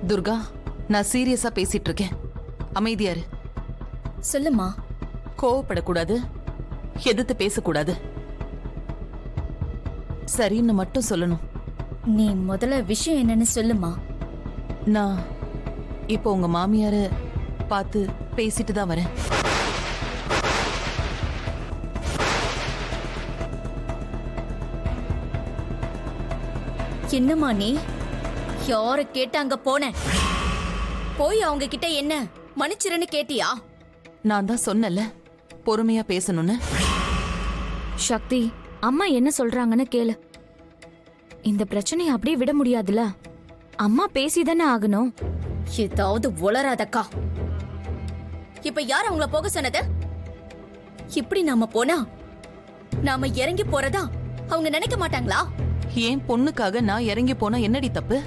துர்கா, நான் சீரியஸா பேசிட்டு இருக்கேன், அமைதியா இரு. சொல்லுமா. கோவப்படக்கூடாது, எதிர்த்து பேசக்கூடாது, சரின்னு மட்டும் சொல்லணும். நீ முதல்ல விஷயம் என்னன்னு சொல்லுமா. நான் இப்போ உங்க மாமியார பார்த்து பேசிட்டு தான் வரேன். என்னம்மா நீ? யாரு கேட்டாங்க போன? போய் அவங்க கிட்ட என்ன மன்னிச்சிருன்னு கேட்டியா? நான் தான் சொன்னல பொறுமையா பேசணும்னு. சக்தி, அம்மா என்ன சொல்றாங்கன்னு கேளு. இந்த பிரச்சனையை அப்படியே விட முடியாதுல. அம்மா பேசிதானே ஆகணும். ஏதாவது உளராதக்கா. இப்ப யார் அவங்கள போக சொன்னது? இப்படி நாம போனா நாம இறங்கி போறதா அவங்க நினைக்க மாட்டாங்களா? ஏன் பொண்ணுக்காக நான் இறங்கி போனா என்னடி தப்பு?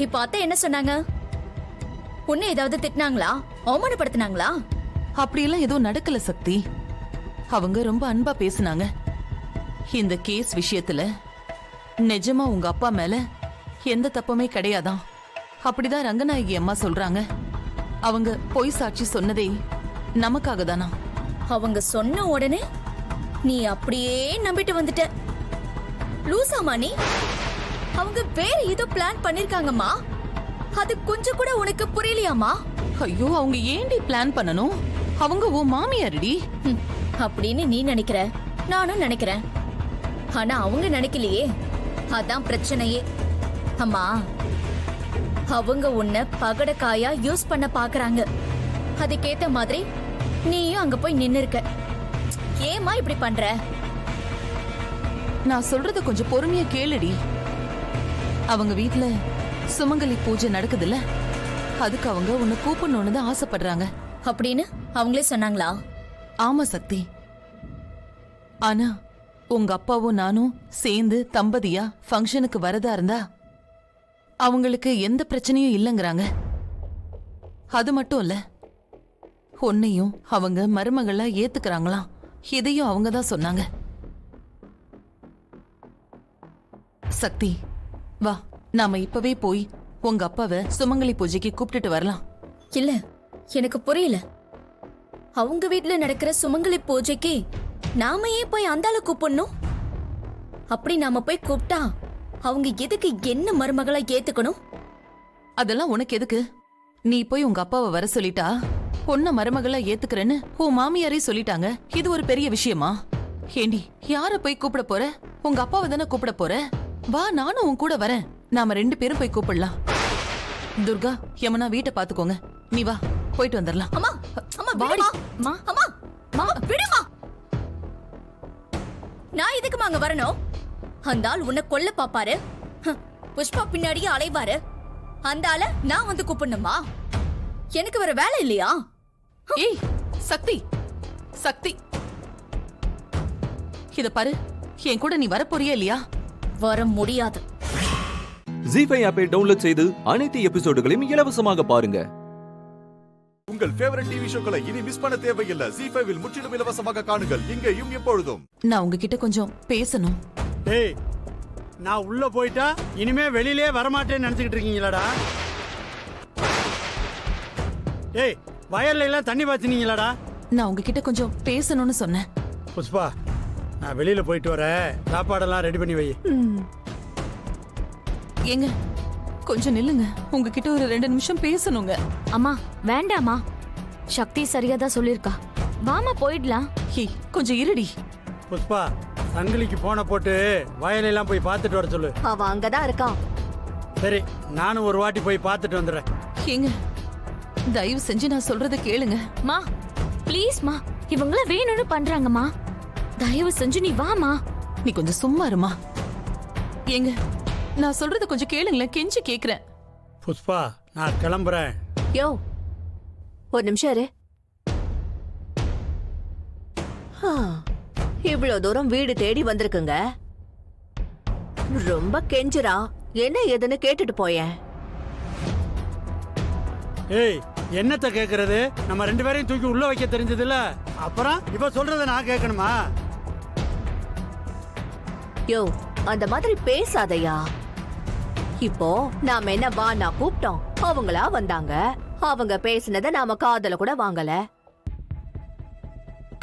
இப்ப அத்தை என்ன சொன்னாங்க? பொண்ணு ஏதாவது திட்டினாங்களா, அவமானப்படுத்தினாங்களா? அப்படியெல்லாம் எதுவும் நடக்கல சக்தி. அவங்க ரொம்ப அன்பா பேசுனாங்க. இந்த கேஸ் விஷயத்துல நிஜமா உங்க அப்பா மேல எந்த தப்புமே கிடையாதான். அப்படிதான் ரங்கநாயகி அம்மா சொல்றாங்க. அவங்க பொய் சாட்சி சொன்னதே நமக்காக தானா? அவங்க சொன்ன உடனே நீ அப்படியே நம்பிட்டு வந்துட்ட. லூசாமா நீ? அவங்க வேற ஏதோ பிளான் பண்ணிருக்காங்கம்மா. அது கொஞ்சம் கூட உனக்கு புரியலையாமா? ஐயோ, அவங்க ஏண்டி பிளான் பண்ணணும்? அவங்க உன் மாமியாரடி. அப்படின்னு நீ நினைக்கிற, நானும் நினைக்கிறேன். ஆனா அவங்க நினைக்கலையே, அதான் பிரச்சனையே. அம்மா, அவங்க உன்னை பகடக்காயா யூஸ் பண்ண பாக்குறாங்க. அதுக்கேத்த மாதிரி நீயும் அங்க போய் நின்னு இருக்க. ஏமா இப்படி பண்ற? நான் சொல்றத கொஞ்சம் பொறுமையா கேளுடி. அவங்க வீட்ல சுமங்கலி பூஜை நடக்குதுல்ல, அதுக்கு அவங்க உன்னை கூப்பிடணும்னு தான் ஆசைப்படுறாங்க அப்படின்னு அவங்களே சொன்னாங்களா? ஆமா சக்தி. ஆனா உங்க அப்பாவும் நானும் சேர்ந்து தம்பதியா ஃபங்க்ஷனுக்கு வரதா இருந்தா அவங்களுக்கு எந்த பிரச்சனையும் இல்லைங்கிறாங்க. அது மட்டும் இல்ல, உன்னையும் அவங்க மருமகளா ஏத்துக்கிறாங்களாம். இதையும் அவங்க தான் சொன்னாங்க. சக்தி, வா, நாம இப்பவே போய் உங்க அப்பாவை சுமங்கலி பூஜைக்கு கூப்பிட்டுட்டு வரலாம். இல்ல, எனக்கு புரியல. அவங்க வீட்ல நடக்கிற சுமங்கலி பூஜைக்கு நாம ஏன் போய் அந்தால கூப்பிடணும்? அப்படி நாம போய் கூப்பிட்டா அவங்க எதுக்கு என்ன மருமகளா ஏத்துக்கணும்? அதெல்லாம் உனக்கு எதுக்கு? நீ போய் உங்க அப்பாவை வர சொல்லிட்டா பொண்ண மருமகளா ஏத்துக்கிறேன்னு உன் மாமியாரே சொல்லிட்டாங்க. இது ஒரு பெரிய விஷயமா? ஏண்டி, யார போய் கூப்பிட போற? உங்க அப்பாவை தானே கூப்பிட போற. வா, நானும் உன் கூட வரேன். நாம 2 பேரும் போய் கூப்பிடலாம். துர்கா, யமுனா வீட்டை பாத்துக்கோங்க. நீ வா, போயிட்டு வந்துடலாம். அம்மா, அம்மா விடுமா. அம்மா, அம்மா விடுமா. நான் எதுக்குமா அங்க வரணும்? அந்த ஆள் உன்னை கொல்ல பாப்பாரு. புஷ்பா பின்னாடியே அலைவாரு. அந்த ஆள நான் வந்து கூப்பிடணுமா? எனக்கு வேற வேலை இல்லையா? ஏய் சக்தி, சக்தி, இத பாரு, என் கூட நீ வர போறியா இல்லையா? வர முடியாது. ஜி5 ஆப்பை டவுன்லோட் செய்து அனைத்து எபிசோடுகளையும் இலவசமாக பாருங்க. உங்கள் ஃபேவரட் டிவி ஷோக்களை இனி மிஸ் பண்ண தேவையில்லை. ஜி5 முற்றிலும் இலவசமாக காணுங்கள், இங்கேயும் எப்பொழுதும். நான் உங்ககிட்ட கொஞ்சம் பேசணும். டேய், நான் உள்ள போயிட்டா இனிமே வெளியிலே வரமாட்டேன்னு நினைச்சுக்கிட்டு இருக்கீங்களாடா? ஏய், வயல்ல எல்லாம் தண்ணி பாய்ச்சினீங்களாடா? நான் உங்ககிட்ட கொஞ்சம் பேசணும்னு சொன்னேன். புஷ்பா, நான் வெளியில போயிட்டு வரேன். சாப்பாடெல்லாம் ரெடி பண்ணி வை. ஏங்க, கொஞ்சம் நில்லுங்க. உங்ககிட்ட ஒரு 2 நிமிஷம் பேசணுங்க. அம்மா வேண்டாமா, சக்தி சரியாதான் சொல்லிருக்கா. வாமா போயிடலாம். ஏய், கொஞ்சம் இருடி. புஷ்பா, சங்கிலிக்கு போன போட்டு வயலெல்லாம் போய் பார்த்துட்டு வர சொல்லு. அவன் அங்கதான் இருக்கான். சரி, நானும் ஒரு வாட்டி போய் பார்த்துட்டு வந்துடுறேன். ஏங்க, தயவு செஞ்சு நான் சொல்றத கேளுங்க. மா ப்ளீஸ் மா, இவங்கள வேணும்னு பண்றாங்கம்மா. தயவு செஞ்சு நீ வாமா. நீ கொஞ்சம் சும்மா இருமா. ஏங்க, நான் சொல்றத கொஞ்சம் கேளுங்களேன், கெஞ்சி கேக்குறேன். புஷ்பா, நான் கிளம்புறேன். யோ, ஒரு நிமிஷம் இரு. இவ்வளவு தூரம் வீடு தேடி வந்திருக்குங்க. ரொம்ப கெஞ்சுறா, என்ன ஏதுன்னு கேட்டுட்டு போயேன். ஏய், என்னத்த கேக்குறது? நம்ம 2 பேரையும் தூக்கி உள்ள வைக்க தெரிஞ்சதுல, அப்புறம் இவ சொல்றத நான் கேட்கணுமா? யோ, அந்த மாதிரி பேசாதயா. இப்போ நாம என்ன வா நான் கூப்பிட்டோம், அவங்களா வந்தாங்க. அவங்க பேசினத நாம காதல கூட வாங்கல.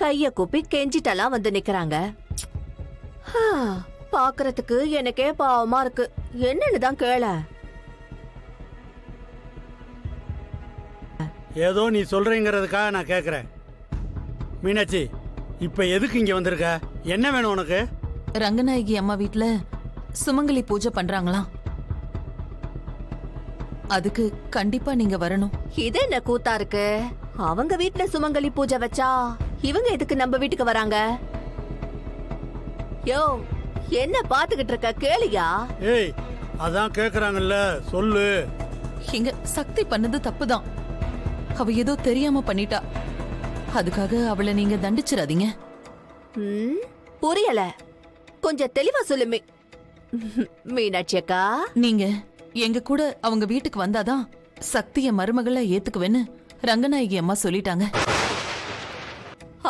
கைய கூப்பி கெஞ்சிட்டெல்லாம் வந்து நிக்கிறாங்க. பாக்குறதுக்கு எனக்கே பாவமா இருக்கு. என்னன்னு தான் கேள. ஏதோ நீ சொல்றீங்கிறதுக்காக நான் கேக்குறேன். மீனாட்சி, இப்ப எதுக்கு இங்க வந்திருக்க? என்ன வேணும் உனக்கு? ரங்கநாயகி அம்மா வீட்ல சுமங்கலி பூஜை பண்றாங்களாம். அதுக்கு கண்டிப்பா நீங்க வரணும். இது என்ன கூத்தா இருக்கு? அவங்க வீட்ல சுமங்கலி பூஜை வச்சா இவங்க எதுக்கு நம்ம வீட்டுக்கு வராங்க? யோ, என்ன பாத்துக்கிட்டு இருக்க? கேளியா? ஏய், அதான் கேக்குறாங்கல்ல, சொல்லு. எங்க சக்தி பண்ணது தப்புதான். அவ ஏதோ தெரியாம பண்ணிட்டா. அதுக்காக அவளை நீங்க தண்டிச்சிடாதீங்க. புரியல, கொஞ்சம் தெளிவா சொல்லுமே. மீனாட்சி அக்கா, நீங்க எங்க கூட அவங்க வீட்டுக்கு வந்தாதான் சக்திய மருமகளை ஏத்துக்குவேன்னு ரங்கநாயகி அம்மா சொல்லிட்டாங்க.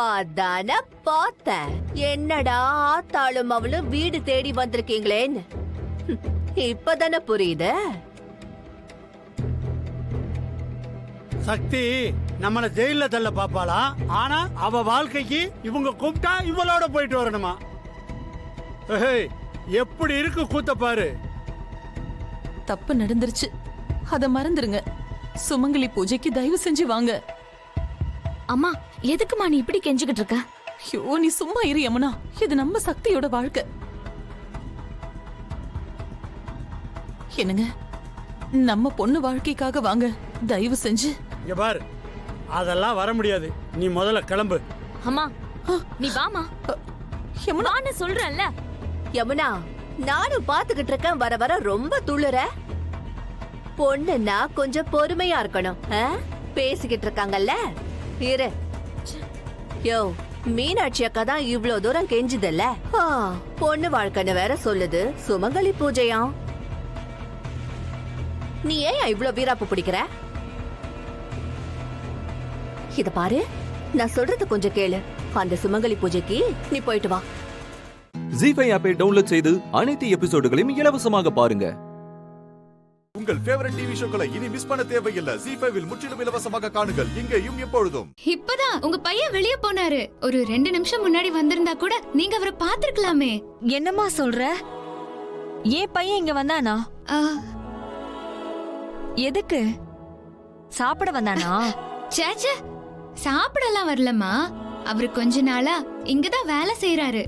அதான பார்த்தேன். என்னடா ஆத்தாளும் அவளும் வீடு தேடி வந்திருக்கீங்களேன்னு இப்பதானே புரியுது. சக்தி நம்மள ஜெயில தள்ள பாப்பாளா? ஆனா அவ வாழ்க்கைக்கு இவங்க கூப்பிட்டா இவளோட போயிட்டு வரணுமா? எப்படி இருக்கு கூத்த பாரு. தப்பு நடந்துருச்சு, அத மறந்துருங்க. சுமங்கலி பூஜைக்கு தயவு செஞ்சு வாங்க. அம்மா, எதுக்குமா நீ இப்படி கெஞ்சிக்கிட்டு இருக்க? ஐயோ, நீ சும்மா இரு யமுனா. இது நம்ம சக்தியோட வாழ்க்கை. என்னங்க, நம்ம பொண்ணு வாழ்க்கைக்காக வாங்க தயவு செஞ்சு. இங்க பாரு, அதெல்லாம் வர முடியாது. நீ முதல்ல கிளம்பு. அம்மா, நீ வாமா. யமுனா சொல்றேன்ல. யமுனா, நானும் பாத்துக்கிட்டு இருக்கேன். வர வர ரொம்ப துள்ளுற. பொண்ணுன்னா கொஞ்சம் பொறுமையா இருக்கணும். பேசிக்கிட்டு இருக்காங்கல்ல, இரு. யோ, மீனாட்சி அக்கா தான் இவ்ளோ தூரம் கெஞ்சுதல்ல. பொண்ணு வாழ்க்கைன்னு வேற சொல்லுது. சுமங்கலி பூஜையா? நீ ஏன் இவ்ளோ வீராப்பு பிடிக்கிற? இத பாரு, நான் சொல்றது கொஞ்சம் கேளு. அந்த சுமங்கலி பூஜைக்கு நீ போயிட்டு வா. ஜி5 ஆப்பை டவுன்லோட் செய்து அனைத்து எபிசோடுகளையும் இலவசமாக பாருங்க. உங்கள் ஃபேவரட் டிவி ஷோக்களை இனி மிஸ் பண்ண தேவையில்லை. ஜி5 முற்றிலும் இலவசமாக காணுங்கள், இங்கேயும் எப்பொழுதும். இப்பதான் உங்க பையன் வெளியே போனாரு. ஒரு 2 நிமிஷம் முன்னாடி வந்திருந்தா கூட நீங்க அவரை பாத்துருக்கலாமே. என்னம்மா சொல்ற? ஏன் பையன் இங்க வந்தானா? எதுக்கு? சாப்பிட வந்தானா? சேச்சே, சாப்பிடலாம் வரலமா. அவரு கொஞ்ச நாளா இங்கதான் வேலை செய்யறாரு.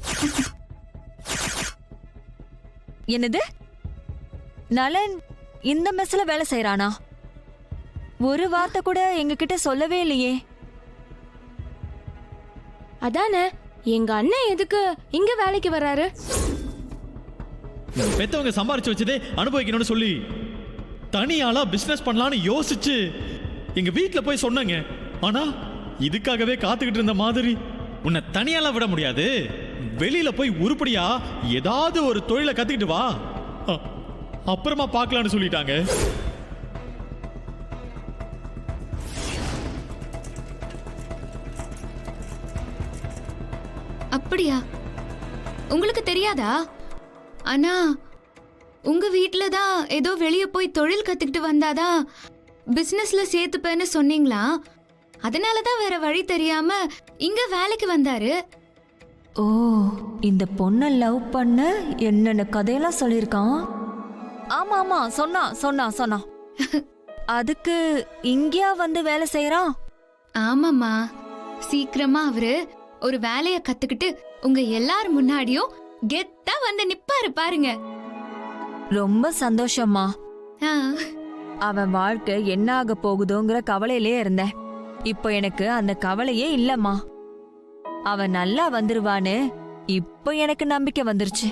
என்னது? நலன் இந்த மெஸ்ல வேலை செய்யறானா? ஒரு வார்த்தை கூட எங்க கிட்ட சொல்லவே இல்லையே. அதானே, எங்க அண்ணன் எதுக்கு இங்க வேலைக்கு வர்றாரு? பெத்தவங்க சம்பாரிச்சு வச்சதே அனுபவிக்கணும்னு சொல்லி தனியாளா பிசினஸ் பண்ணலாம்னு யோசிச்சு எங்க வீட்டுல போய் சொன்னங்க. ஆனா இதுக்காகவே காத்துக்கிட்டு இருந்த மாதிரி உன்னை தனியால விட முடியாது. வெளியில போய் உருப்படியா ஏதாவது ஒரு தொழிலை கத்துக்கிட்டு வா, அப்புறமா பார்க்கலாம்னு சொல்லிட்டாங்க. அப்படியா? உங்களுக்கு தெரியாதா? ஆனா உங்க வீட்ல தான் ஏதோ வெளிய போய் தொழில் கத்துக்கிட்டு வந்தாதான் பிசினஸ்ல சேர்த்துப்பேன்னு சொன்னீங்களா? அதனாலதான் வேற வழி தெரியாம இங்க வேலைக்கு வந்தாரு. ஓ, இந்த பொண்ணை லவ் பண்ண என்னென்ன கதையெல்லாம் சொல்லியிருக்கான். ஆமா ஆமா, சொன்னா சொன்னா சொன்னா. அதுக்கு இங்கேயா வந்து வேலை செய்யறான்? ஆமாமா, சீக்கிரமா அவரு ஒரு வேலைய கத்துக்கிட்டு உங்க எல்லார் முன்னாடியும் கெத்தா வந்து நிப்பாரு பாருங்க. ரொம்ப சந்தோஷமா. அவன் வாழ்க்கை என்ன ஆக போகுதோங்கிற கவலையிலே இருந்தேன். இப்போ எனக்கு அந்த கவலையே இல்லம்மா. அவன் நல்லா வந்துருவான்னு இப்போ எனக்கு நம்பிக்கை வந்துருச்சு.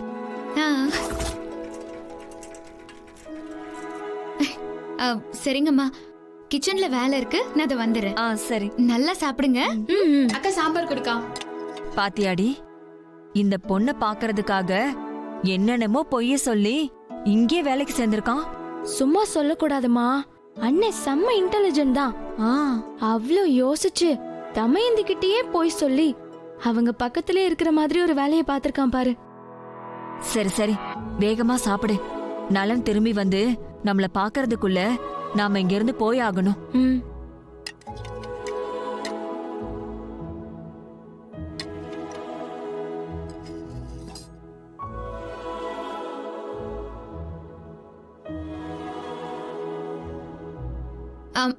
சரிங்கம்மா, கிச்சன்ல வேலை இருக்கு, நான் அதை வந்துடுறேன். சரி, நல்லா சாப்பிடுங்க. அக்கா சாம்பார் கொடுக்கா. பாத்தியாடி, இந்த பொண்ணை பாக்குறதுக்காக என்னென்னமோ பொய்ய சொல்லி இங்கே வேலைக்கு சேர்ந்திருக்கான். சும்மா சொல்லக்கூடாதுமா. அண்ணன் செம்ம இன்டெலிஜென்ட் தான். அவ்ளோ யோசிச்சு தமையந்தி கிட்டயே போய் சொல்லி அவங்க பக்கத்திலே இருக்கிற மாதிரி ஒரு வேலையை பார்த்திருக்கான் பாரு. சரி சரி, வேகமா சாப்பிடு. நலன் திரும்பி வந்து நம்மள பாக்குறதுக்குள்ள நாம இங்க இருந்து போய் ஆகணும்.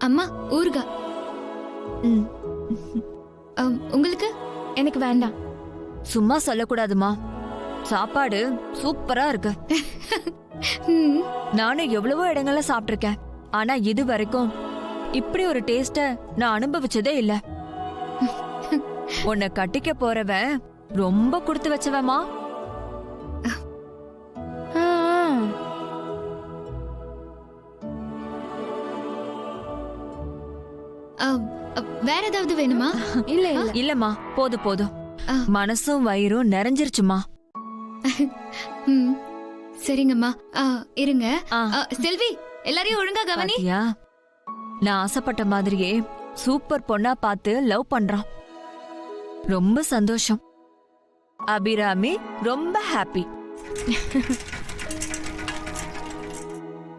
அம்மா, ஊர்கா. உங்களுக்கு? எனக்கு வேண்டாம். சும்மா சொல்லக்கூடாதுமா. சாப்பாடு சூப்பரா இருக்கு. நானும் எவ்வளவோ இடங்கள்ல சாப்பிட்டிருக்கேன். ஆனா இது வரைக்கும் இப்படி ஒரு டேஸ்ட நான் அனுபவிச்சதே இல்ல. உன்னை கட்டிக்க போறவன் ரொம்ப கொடுத்து வச்சவமா. வேற ஏதாவது வேணுமா? இல்ல இல்லம்மா, போதும் போதும். மனசும் வயிறும் நிறைஞ்சிருச்சுமா. சரிங்கம்மா, இருங்க. செல்வி, எல்லாரையும் ஒழுங்கா கவனி. நான் ஆசைப்பட்ட மாதிரியே சூப்பர் பொண்ணா பார்த்து லவ் பண்றான். ரொம்ப சந்தோஷம். அபிராமி ரொம்ப ஹாப்பி.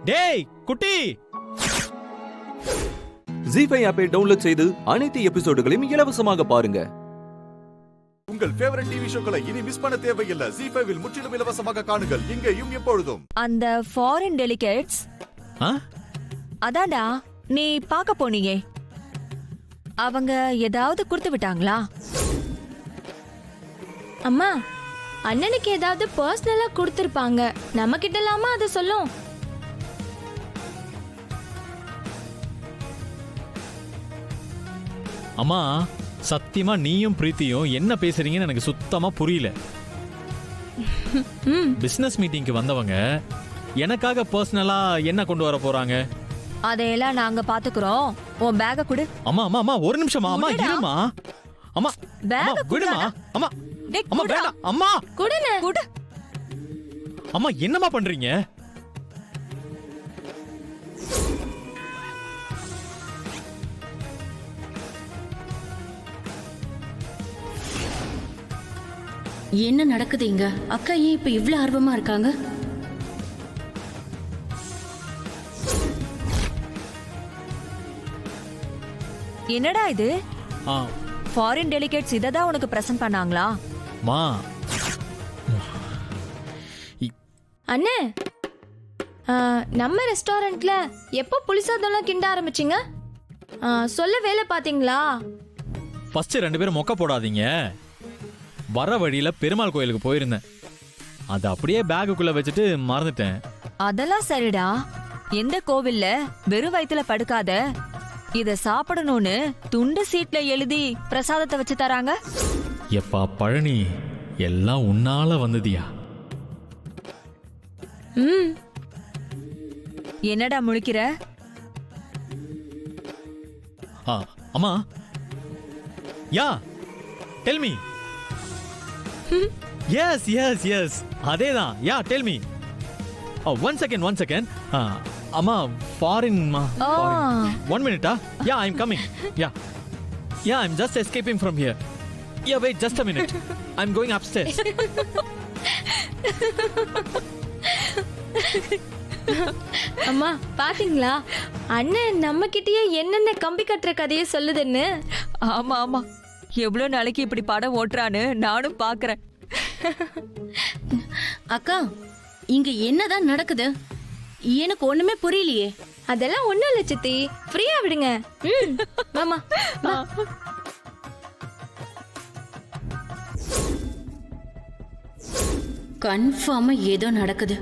டேய் குட்டி, ஜி5 ஆப்பை டவுன்லோட் செய்து அனைத்து எபிசோடுகளையும் இலவசமாக பாருங்க. உங்கள் ஃபேவரட் டிவி ஷோக்களை இனி மிஸ் பண்ண தேவையில்லை. ஜி5ல் முற்றிலும் இலவசமாக காணுங்கள், இங்கேயும் எப்பொழுதும். அந்த ஃபாரின் டெலிகேட்ஸ் அதான்டா நீ பார்க்க போனியே, அவங்க ஏதாவது கொடுத்து விட்டாங்களா? அம்மா, அண்ணனுக்கு ஏதாவது பர்சனலா கொடுத்திருப்பாங்க. நம்ம கிட்ட இல்லாம அதை சொல்லும். அம்மா சத்தியமா நீயும் பிரீத்தியும் என்ன பேசுறீங்கன்னு எனக்கு சுத்தமா புரியல. பிசினஸ் மீட்டிங்க்கு வந்தவங்க எனக்காக பர்சனலா என்ன கொண்டு வர போறாங்க? அதையெல்லாம் நாங்க பாத்துக்கிறோம். உன் பேக்க குடு. அம்மா அம்மா அம்மா ஒரு நிமிஷமா. அம்மா இருமா. அம்மா பேக்க விடுமா. அம்மா அம்மா வேண்டாம். அம்மா குடுனே. குடு. அம்மா என்னம்மா பண்றீங்க? என்ன நடக்குது இங்க? அக்கா ஏன் இப்ப இவ்ளோ ஆர்வமா இருக்காங்க? என்னடா இது? ஃபாரின் டெலிகேட்ஸ் இததான் உனக்கு பிரசன்ட் பண்ணாங்களா? மா அண்ணே, நம்ம ரெஸ்டாரண்ட்ல எப்போ புளிசாதம்லாம் கிண்ட ஆரம்பிச்சிங்க? சொல்ல வேலை பாத்தீங்களா? ஃபர்ஸ்ட் 2 பேரும் மொக்க போடாதீங்க. வர வழியில பெருமாள் கோயிலுக்கு போயிருந்தேன். அது அப்படியே பேக்குக்குள்ள வச்சுட்டு மறந்துட்டேன். அதெல்லாம் சரிடா. எந்த கோவில்ல வெறும் வயித்துல படுக்காத, இத சாப்பிடணும்னு துண்டு சீட்ல எழுதி பிரசாதத்தை வச்சு தராங்க. எப்பா பழனி, எல்லாம் உன்னால வந்ததியா? என்னடா முழிக்கிற? அம்மா yeah tell me. Yes yes yes அதேதான். Yeah tell me. One second. அம்மா ஃபாரின் மா. 1 minute. Yeah I am coming. Yeah I am just escaping from here. Yeah wait just a minute. I am going upstairs. அம்மா பாத்தீங்களா, அண்ணன் நம்ம கிட்டயே என்னென்ன கம்பி கட்டுற கதையை சொல்லுதுன்னு. ஆமா ஆமா, எவ்வளவு நாளைக்கு இப்படி படம் ஓட்டுறான்னு நானும் பாக்குறேன். அக்கா, இங்க என்னதான் நடக்குது? எனக்கு ஒண்ணுமே புரியலையே. அதெல்லாம் ஒண்ணும் இல்ல சித்தி, ஃப்ரீயா விடுங்க. மாமா கன்ஃபார்மா ஏதோ நடக்குது.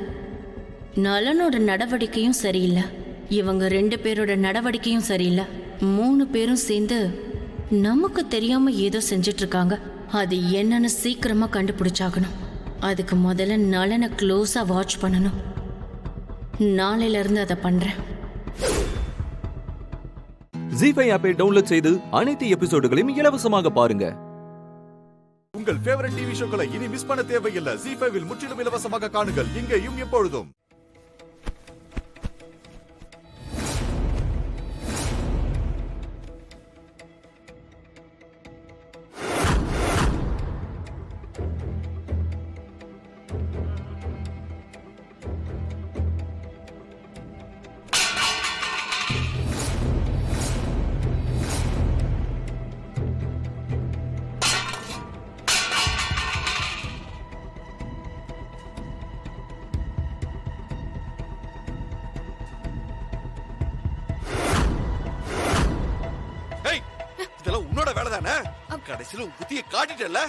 நலனோட நடவடிக்கையும் சரியில்லை, இவங்க 2 பேரோட நடவடிக்கையும் சரியில்லை. 3 பேரும் சேர்ந்து நமக்கு தெரியாம ஏதோ செஞ்சிட்டு இருக்காங்க. அது என்னன்னு சீக்கிரமா கண்டுபிடிச்சாகணும். அதுக்கு முதல்ல நலனை க்ளோஸா வாட்ச் பண்ணணும். நாளையில இருந்து அதை பண்றேன். ஜி5 ஆப்பை டவுன்லோட் செய்து அனைத்து எபிசோடுகளையும் இலவசமாக பாருங்க. உங்கள் ஃபேவரட் டிவி ஷோக்களை இனி மிஸ் பண்ண தேவையில்லை. ஜி5ல் முற்றிலும் இலவசமாக காணுங்கள், இங்கேயும் எப்பொழுதும். உன்னோட வேலை தானே? கடைசியில புத்திய காட்டிட்டல.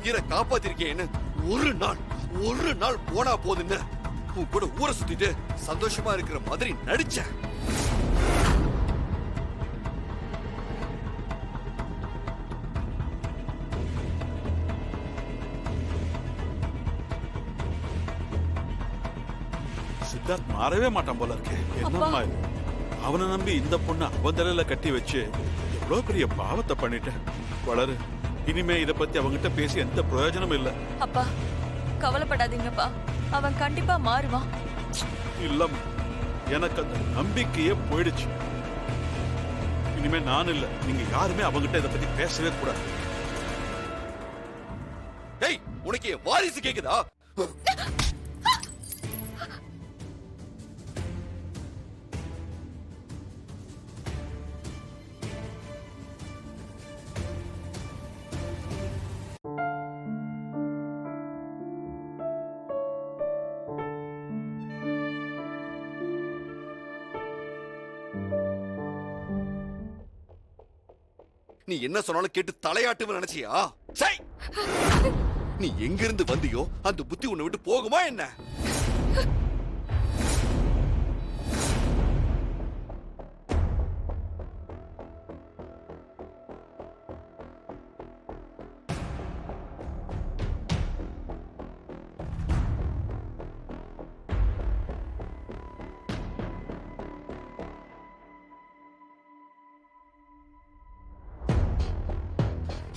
உயிரை காப்பாத்திருக்கேன்னு ஒரு நாள் போனா போதுன்னு உன் கூட ஊரை சுத்திட்டு சந்தோஷமா இருக்கிற மாதிரி நடிச்ச. சித்தார்த் மாறவே மாட்டான் போல இருக்கு. என்னம்மா இது? அவனை நம்பி இந்த பொண்ணு அவன் தலையில கட்டி வச்சு எவ்வளவு பெரிய பாவத்தை பண்ணிட்டேன். வளரு. இனிமே இத பத்தி அவங்கிட்ட பேசி எந்த பிரயோஜனமும் இல்ல. அப்பா கவலைப்படாதீங்கப்பா, அவன் கண்டிப்பா மாறுவான். இல்லம்மா, எனக்கு அந்த நம்பிக்கையே போயிடுச்சு. இனிமே நான் இல்ல, நீங்க யாருமே அவங்கிட்ட இத பத்தி பேசவே கூடாது. டேய், உனக்கு என் வாரிசு கேக்குதா? நீ என்ன சொன்னாலும் கேட்டு தலையாட்டுவ நினைச்சியா? சை! நீ எங்கிருந்து வந்தியோ அந்த புத்தி உன்னை விட்டு போகுமா என்ன?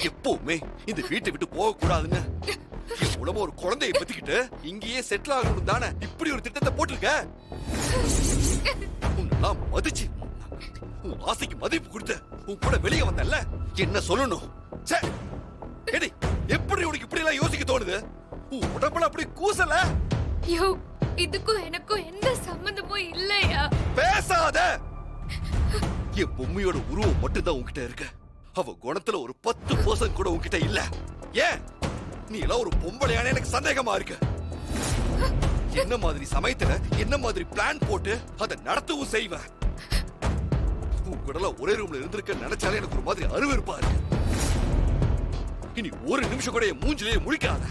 எப்பவுமே இந்த வீட்டை விட்டு போக கூடாதுன்னு என் உடம்பு ஒரு குழந்தையை பத்திக்கிட்டு இங்கேயே செட்டில் ஆகணும் தானே இப்படி ஒரு திட்டத்தை போட்டிருக்க. உன்னெல்லாம் மதிச்சு உன் ஆசைக்கு மதிப்பு கொடுத்து உன் கூட வெளியே வந்தல்ல, என்ன சொல்லணும்? எப்படி உனக்கு இப்படி எல்லாம் யோசிக்க தோணுது? உன் உடம்புல அப்படி கூசல. இதுக்கும் எனக்கும் எந்த சம்பந்தமும் இல்லையா? பேசாத. என் பொம்மையோட உருவம் மட்டும்தான் உன்கிட்ட இருக்கு. அவ குணத்துல ஒரு 10% கூட உன்கிட்ட இல்ல. ஏன் நீ எல்லாம் ஒரு பொம்பளையான எனக்கு சந்தேகமா இருக்கு. என்ன மாதிரி சமயத்துல என்ன மாதிரி பிளான் போட்டு அதை நடத்தவும் செய்வ. உன் கூட ஒரே ரூம்ல இருந்திருக்க நினைச்சாலே எனக்கு ஒரு மாதிரி அருவருப்பா இருக்கு. இனி ஒரு நிமிஷம் கூட என் மூஞ்சிலேயே முழிக்காத.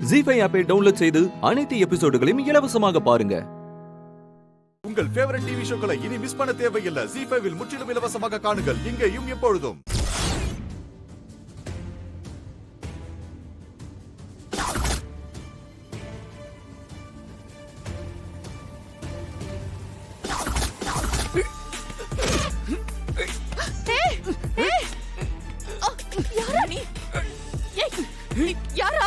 ஜி5 ஆப்பை டவுன்லோட் செய்து அனைத்து எபிசோடுகளையும் இலவசமாக பாருங்க. உங்கள் ஃபேவரட் டிவி ஷோக்களை இனி மிஸ் பண்ண தேவையில்லை. ஜி5 முற்றிலும் இலவசமாக காணுங்கள், இங்கேயும் எப்பொழுதும். யாரா நீ? யாரா?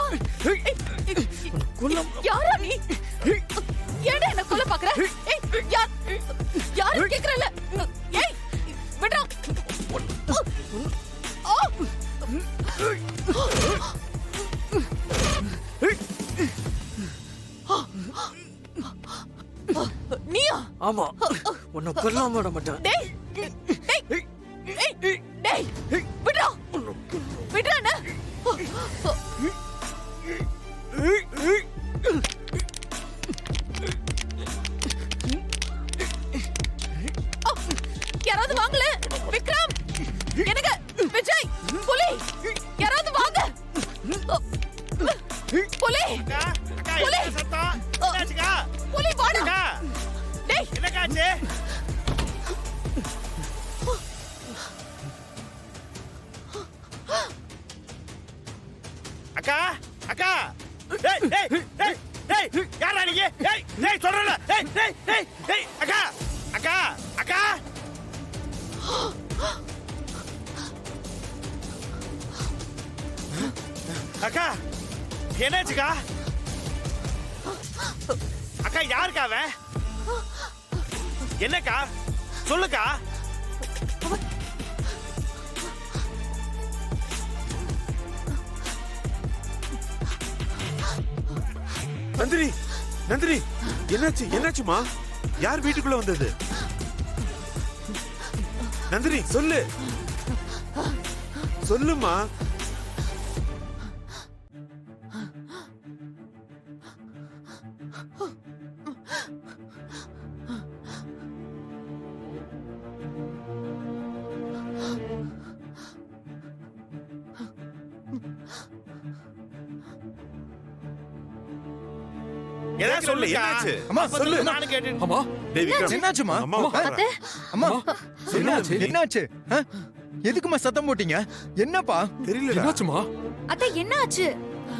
யாரா நீ? ஏடா என்ன கொல்ல பாக்குற? யாரு கேக்குறல? ஏய் விட்றா. நீயா? ஆமா, உன்னை கொல்லாம விட மாட்டேன். டேய் டேய் டேய் விட்றா. விட்றானே. யாராவது வாங்கல. விக்ரம், எனக்கு விஜய், புலி, யாராவது வாங்க. புலி, புலி, புலி வாடா. டேய் என்னக்காச்சு? அக்கா அக்கா, டேய் டேய் டேய் டேய், யாரா நீங்க? டேய் டேய் சொல்றல. டேய் டேய் டேய் டேய், அக்கா அக்கா அக்கா. அக்கா என்னாச்சுக்கா? அக்கா யாருக்கா அவன்? என்னக்கா சொல்லுக்கா. நந்தினி, நந்தினி, என்னாச்சு? என்னாச்சுமா? யார் வீட்டுக்குள்ள வந்தது? நந்தினி சொல்லு, சொல்லுமா. ஏதாவது சொல்லுக்கா. அம்மா சொல்லு. நானு கேட்டேன். அம்மா, டேய் விக்ரம், என்னாச்சுமா? அம்மா அத்தை, அம்மா என்னாச்சு? என்னாச்சு ஆ? எதுக்குமா சத்தம் போட்டீங்க? என்னப்பா தெரியல. என்னாச்சுமா? அத்தை என்ன ஆச்சு?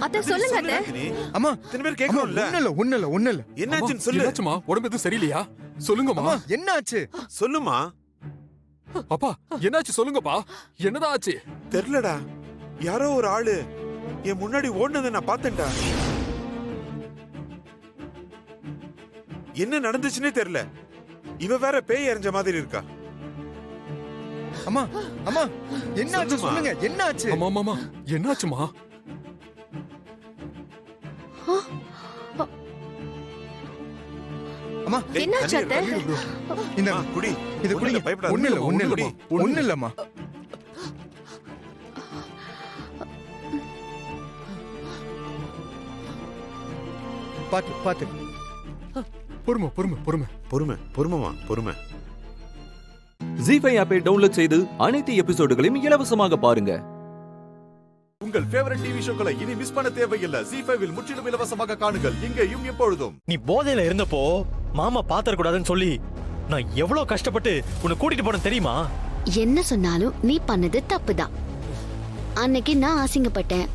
அத்தை சொல்லுங்க அத்தை. அம்மா இத்தனை பேர் கேட்கணும்ல. ஒண்ணு இல்ல என்னாச்சுன்னு சொல்லு. என்னாச்சுமா? உடம்பு எதுவும் சரியில்லையா? சொல்லுங்கம்மா. என்னாச்சு? சொல்லுமா. அப்பா என்னாச்சு சொல்லுங்கப்பா. என்னதான் ஆச்சு? தெரியலடா. யாரோ ஒரு ஆளு என் முன்னாடி ஓடுனதை நான் பார்த்தேன்டா. என்ன நடந்துச்சுன்னே தெரியல. இவ வேற பேய் எறிஞ்ச மாதிரி இருக்கா. அம்மா அம்மா என்னாச்சு சொல்லுங்க. என்னாச்சு? அம்மா என்னாச்சுமா? அம்மா என்னாச்சு அத்தை? இந்த குடி. இது குடிங்க. பயப்படாத. ஒண்ணு இல்லம்மா. பாத்து பொறுமை. ஜி5 ஆப்பை டவுன்லோட் செய்து அனைத்து எபிசோடுகளையும் இலவசமாக பாருங்க. உங்கள் ஃபேவரட் டிவி ஷோக்களை இனி மிஸ் பண்ண தேவையில்லை. ஜி5 இல் முற்றிலும் இலவசமாக காணுங்கள். இங்கேயும் எப்பொழுதும். நீ போதையில இருந்தப்போ மாமா பாத்திர கூடாதுன்னு சொல்லி நான் எவ்வளவு கஷ்டப்பட்டு உன்னை கூட்டிட்டு போனேன் தெரியுமா? என்ன சொன்னாலும் நீ பண்ணது தப்புதான். அன்னைக்கு நான் அசிங்கப்பட்டேன்,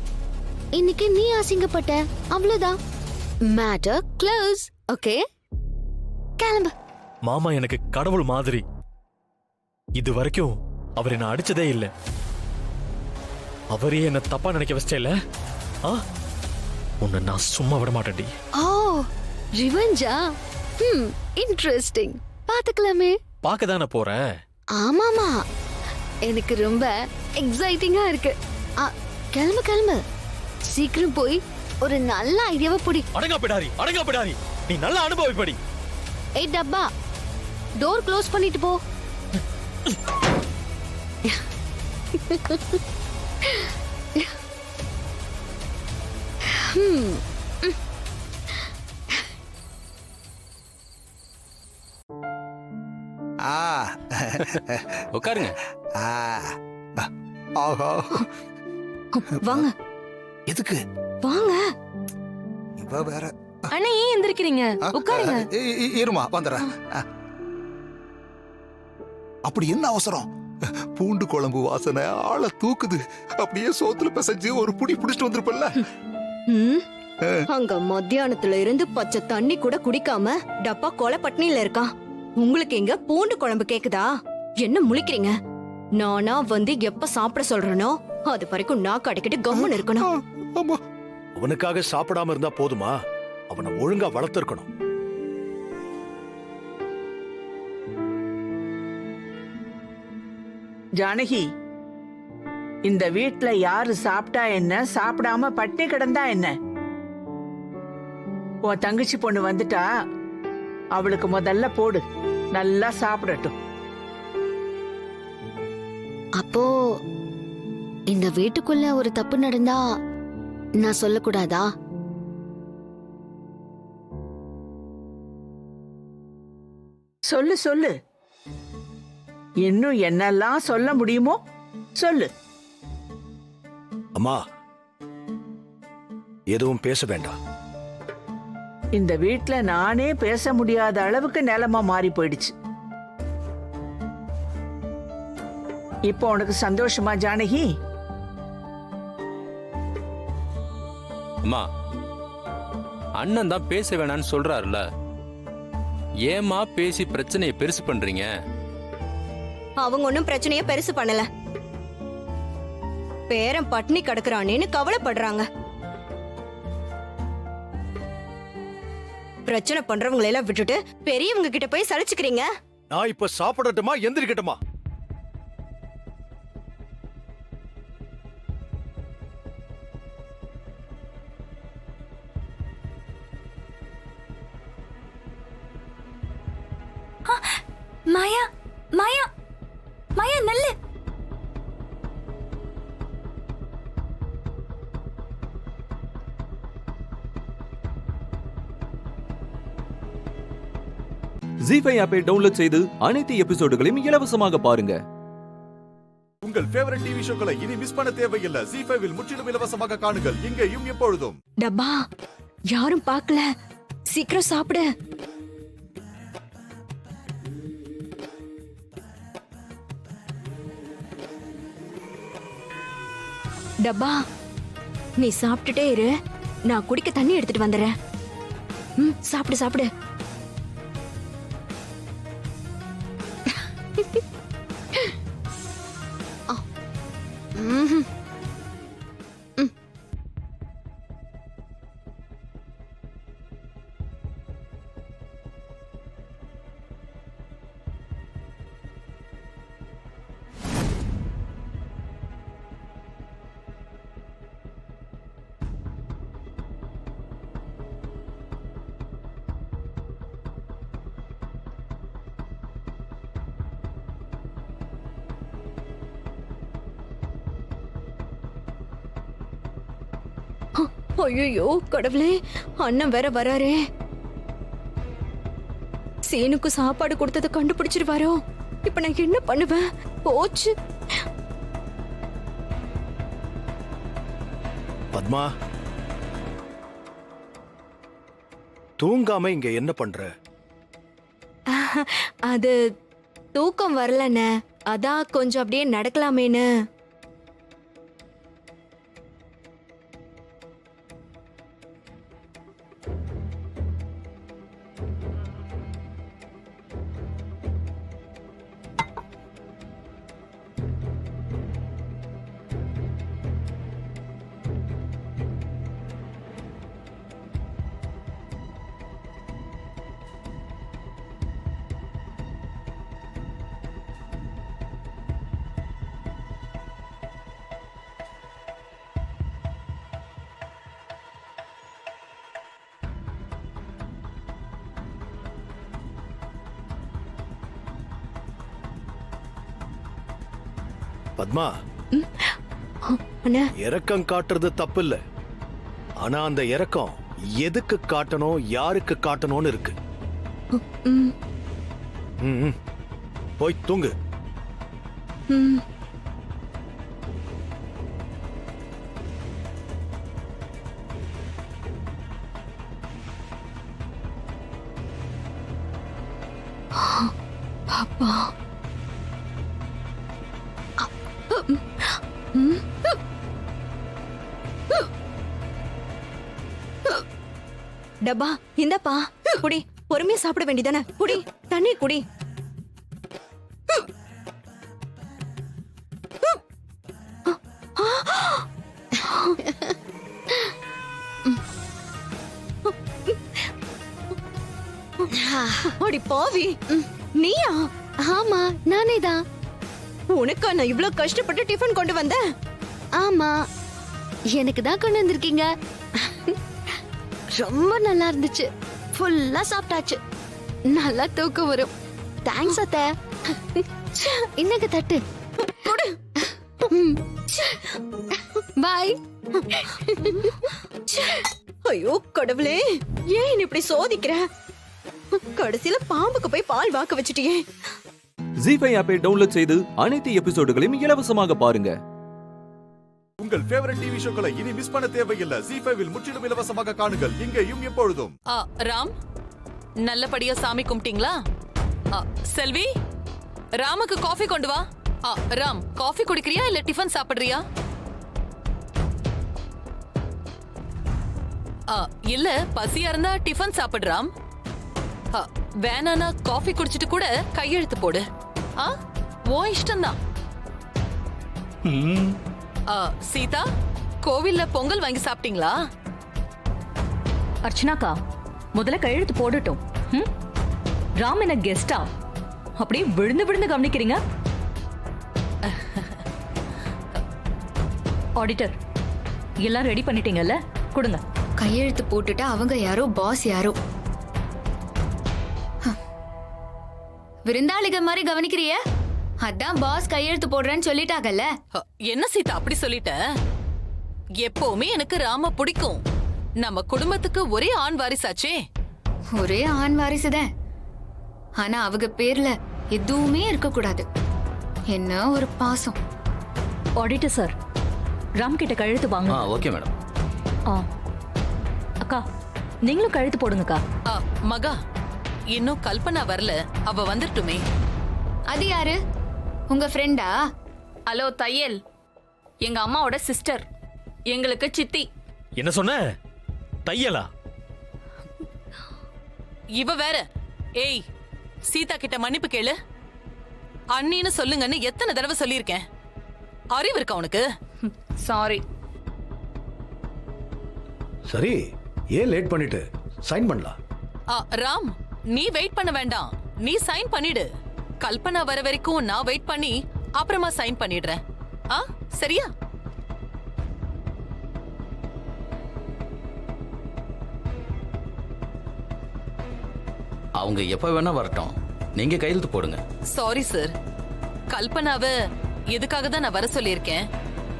இன்னைக்கு நீ அசிங்கப்பட்ட, அவ்வளவுதான். Matter close. ஓகே, கிளம்பு. மாமா எனக்கு கடவுள் மாதிரி. இது வரைக்கும் அவர் என்ன அடிச்சதே இல்லை. அவரே என்ன தப்பா நினைக்க வச்சிட்டேல. உன்னை நான் சும்மா விட மாட்டேன்டி. ஓ, ரிவெஞ்சா? இன்ட்ரெஸ்டிங். பாத்துக்கலாமே. பார்க்க தானே போறேன். ஆமாமா, எனக்கு ரொம்ப எக்ஸைட்டிங்கா இருக்கு. கிளம்பு. சீக்கிரம் போய் ஒரு நல்ல ஐடியாவை புடி. அடங்கா பிடாரி, நீ நல்ல அனுபவிப்படி. ஏய் டப்பா, டோர் க்ளோஸ் பண்ணிட்டு போ. உட்காருங்க. வாங்க. எதுக்கு? வாங்க. இவ வேற. அண்ணா ஏன் எந்திரிக்கிறீங்க? உட்காருங்க. இருமா வந்துடுறேன். அப்படி என்ன அவசரம்? பூண்டு குழம்பு வாசனை ஆளை தூக்குது. அப்படியே சோத்துல பிசைஞ்சு ஒரு புடி புடிச்சிட்டு வந்திருப்பல்ல. அங்க மத்தியானத்துல இருந்து பச்சை தண்ணி கூட குடிக்காம டப்பா கொலை பட்னியில இருக்கான். உங்களுக்கு எங்க பூண்டு குழம்பு கேக்குதா? என்ன முழிக்கிறீங்க? நானா வந்து எப்ப சாப்பிட சொல்றேனோ அது வரைக்கும் நாக்கு அடைக்கிட்டு கம்முன்னு இருக்கணும். அவனுக்காக சாப்பிடாம இருந்தா போதுமா? அவனை ஒழுங்கா வளர்த்திருக்கணும். ஜானகி, இந்த வீட்ல யாரு சாப்பிட்டா என்ன, சாப்பிடாம பட்டினி கிடந்தா என்ன? உன் தங்கச்சி பொண்ணு வந்துட்டா, அவளுக்கு முதல்ல போடு, நல்லா சாப்பிடட்டும். அப்போ இந்த வீட்டுக்குள்ள ஒரு தப்பு நடந்தா நான் சொல்லக்கூடாதா? சொல்லு. இன்னும் என்னெல்லாம் சொல்ல முடியுமோ சொல்லு. அம்மா, எதுவும் பேச வேண்டாம். இந்த வீட்ல நானே பேச முடியாத அளவுக்கு நிலைமை மாறி போயிடுச்சு. இப்போ உனக்கு சந்தோஷமா ஜானகி? அம்மா, அண்ணன் தான் பேச வேணான்னு சொல்றாருல, ஏமா பேசி பிரச்சனையை பெருசு பண்றீங்க? அவங்க ஒன்னும் பிரச்சனைய பெருசு பண்ணல. பேரன் பட்னி கிடக்குறானேன்னு கவலைப்படுறாங்க. பிரச்சனை பண்றவங்களை எல்லாம் விட்டுட்டு பெரியவங்க கிட்ட போய் சலிச்சுக்கிறீங்க. நான் இப்ப சாப்பிடட்டுமா எந்திரிக்கட்டுமா? மாயா, மாயா, மாயா நல்ல. ஜி5 ஆப்பை டவுன்லோட் செய்து அனைத்து எபிசோடுகளையும் இலவசமாக பாருங்க. உங்கள் ஃபேவரட் டிவி ஷோக்களை இனி மிஸ் பண்ண தேவையில்லை. ஜி5 இல் முற்றிலும் இலவசமாக காணுங்கள். இங்கேயும் எப்பொழுதும். டப்பா, யாரும் பார்க்கல, சீக்கிரம் சாப்பிடு. டப்பா நீ சாப்பிட்டுட்டே இரு, நான் குடிக்க தண்ணி எடுத்துட்டு வந்துடுறேன். சாப்பிடு சாப்பிடு. ஐயோ கடவுளே, அண்ணன் வேற வராரே. சீனுக்கு சாப்பாடு கொடுத்ததை கண்டுபிடிச்சிருவாரோ? இப்ப நான் என்ன பண்ணுவேன்? போச்சு. பத்மா, தூங்காம இங்க என்ன பண்ற? அது தூக்கம் வரலண்ணே, அதான் கொஞ்சம் அப்படியே நடக்கலாமேன்னு. பத்மா, இரக்கம் காட்டுறது தப்பு இல்ல. ஆனா அந்த இரக்கம் எதுக்கு காட்டணும், யாருக்கு காட்டணும்னு இருக்கு. போய் தூங்கு. அப்பா டப்பா இந்தப்பா குடி. பொறுமையா சாப்பிட வேண்டியதானே? குடி தண்ணி குடி. அடி பாவி, நீயா? ஆமா, நானே தான். உனக்கா நான் இவ்ளோ கஷ்டப்பட்டு டிஃபன் கொண்டு வந்தேன்? ஆமா, எனக்கு தான் கொண்டு வந்திருக்கீங்க. ரொம்ப நல்லா இருந்துச்சு. ஃபுல்லா சாப்பிட்டாச்சு. நல்லா தூக்கம் வரும். தேங்க்ஸ் அத்தை. இன்னைக்கு தட்டு பாய். ஐயோ கடவுளே, ஏன் இப்படி சோதிக்கிற? கடைசியில பாம்புக்கு போய் பால் வாக்க வச்சிட்டியே. ஜீ5 ஆப்பை டவுன்லோட் செய்து அனைத்து எபிசோடுகளையும் இலவசமாக பாருங்க. உங்கள் ஃபேவரட் டிவி ஷோக்களை இனி மிஸ் பண்ண தேவையில்லை. ஜீ5 இல் முற்றிலும் இலவசமாக காணுங்கள், இங்கேயும் எப்பொழுதும். ராம், நல்லபடியா சாமி கும்பிட்டீங்களா? செல்வி, ராமுக்கு காஃபி கொண்டு வா. ராம், காஃபி குடிக்கிறியா இல்ல டிஃபன் சாப்பிடுறியா? இல்ல பசியா இருந்தா டிஃபன் சாப்பிடுறாம். வேணானா காஃபி குடிச்சிட்டு கூட கையெழுத்து போடு. ஓ இஷ்டம்தான். சீதா, கோவில்ல பொங்கல் வாங்கி சாப்பிட்டீங்களா? அர்ச்சனாக்கா, முதல்ல கையெழுத்து போடட்டும். ராம் என்ன கெஸ்டா? அப்படியே விழுந்து விழுந்து கவனிக்கிறீங்க. ஆடிட்டர், எல்லாம் ரெடி பண்ணிட்டீங்கல்ல? கொடுங்க. கையெழுத்து போட்டுட்டு அவங்க யாரோ பாஸ் யாரோ. விருந்தாளிக மாதிரி கவனிக்கிறிய? அதான் பாஸ் கையெழுத்து போடுறேன்னு சொல்லிட்டாங்கல்ல. என்ன சீதா அப்படி சொல்லிட்ட? எப்பவுமே எனக்கு ராம பிடிக்கும். நம்ம குடும்பத்துக்கு ஒரே ஆண் வாரிசாச்சே. ஒரே ஆண் வாரிசுதான். ஆனா அவங்க பேர்ல எதுவுமே இருக்க கூடாது. என்ன ஒரு பாசம். ஆடிட்டர் சார், ராம் கிட்ட கழுத்து வாங்க. Okay madam. அக்கா, நீங்களும் கழுத்து போடுங்கக்கா. மகா, இன்னும் கல்பனா வரல, அவ வந்துட்டுமே. அது யாரு? உங்க ஃப்ரெண்டா? ஹலோ தையல், எங்க அம்மாவோட சிஸ்டர், எங்களுக்கு சித்தி. என்ன சொன்ன? தையலா? இவ வேற. ஏய், சீதா கிட்ட மன்னிப்பு கேளு. அண்ணின்னு சொல்லுங்கன்னு எத்தனை தடவை சொல்லியிருக்கேன். அறிவு இருக்கா உனக்கு? சாரி. சரி, ஏன் லேட் பண்ணிட்டு சைன் பண்ணலாம். ராம், நீ வெயிட் பண்ண வேண்டாம். நீ சைன் பண்ணிடு. கல்பனா வர வரைக்கும் நான் வெயிட் பண்ணி அப்புறமா சைன் பண்ணிடுறேன். சரியா? அவங்க எப்ப வேணா வரட்டும், நீங்க கையெழுத்து போடுங்க. சாரி சார், கல்பனாவை எதுக்காக தான் நான் வர சொல்லியிருக்கேன்.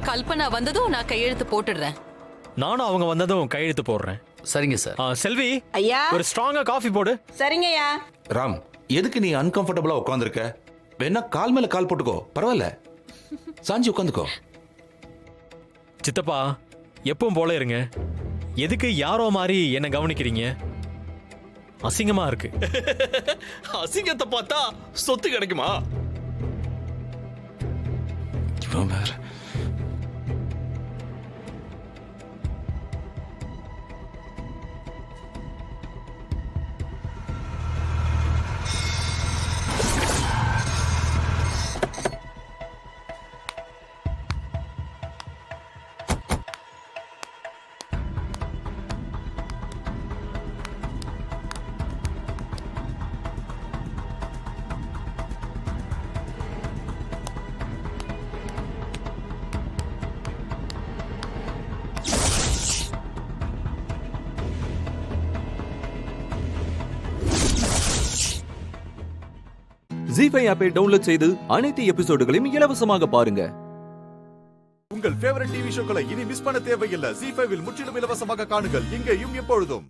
கல்பனா வந்ததும் நான் கையெழுத்து போட்டுடுறேன். நானும் அவங்க வந்ததும் கையெழுத்து போடுறேன். சரிங்க சார். செல்வி, ஐயா, ஒரு ஸ்ட்ராங்கா காஃபி போடு. சரிங்கய்யா. ராம், எதுக்கு நீ அன்கம்ஃபர்டபுளா உட்காந்துருக்க? வேணா கால் மேல கால் போட்டுக்கோ, பரவாயில்ல. சாஞ்சி உட்காந்துக்கோ. சித்தப்பா, எப்பவும் போல இருங்க. எதுக்கு யாரோ மாதிரி என்ன கவனிக்கிறீங்க? அசிங்கமா இருக்கு. அசிங்கத்தை பார்த்தா சொத்து கிடைக்குமா? இவன் வேற. ஜீ5 ஆப்பை டவுன்லோட் செய்து அனைத்து எபிசோடுகளையும் இலவசமாக பாருங்க. உங்கள் ஃபேவரட் டிவி ஷோக்களை இனி மிஸ் பண்ண தேவையில்லை. ஜீ5 இல் முற்றிலும் இலவசமாக காணுங்கள், இங்கேயும் எப்பொழுதும்.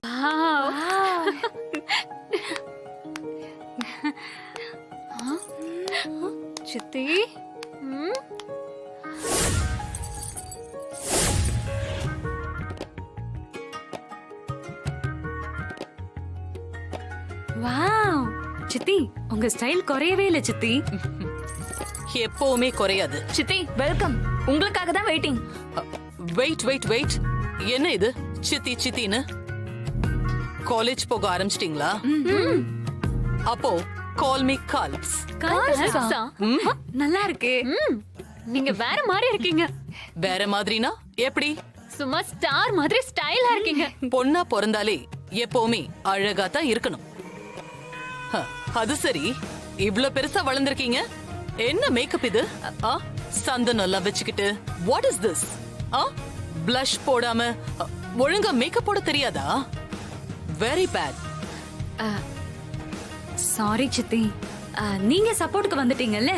சித்தி, வாவ் சித்தி, உங்க ஸ்டைல் குறையவே இல்ல சித்தி. எப்பவுமே குறையாது. சித்தி வெல்கம், உங்களுக்காக தான் வெயிட்டிங். வெயிட் வெயிட் வெயிட், என்ன இது சித்தி சித்தின்னு? காலேஜ் போக ஆரம்பிச்சிட்டீங்களா? அப்போ கால் மீ கல்ப்ஸ். நல்லா இருக்கு. நீங்க வேற மாதிரி இருக்கீங்க. வேற மாதிரினா எப்படி? சும்மா ஸ்டார் மாதிரி ஸ்டைலா இருக்கீங்க. பொண்ணா பிறந்தாலே எப்பவுமே அழகா தான் இருக்கணும். அது சரி, இவ்ளோ பெருசா வளர்ந்திருக்கீங்க. என்ன மேக்கப் இது? சந்தனம் எல்லாம் வச்சுக்கிட்டு. What is this? blush போடாம ஒழுங்கா மேக்கப் போட தெரியாதா? Very bad. சாரி சித்தி, நீங்க சப்போர்ட்டுக்கு வந்துட்டீங்கல்ல,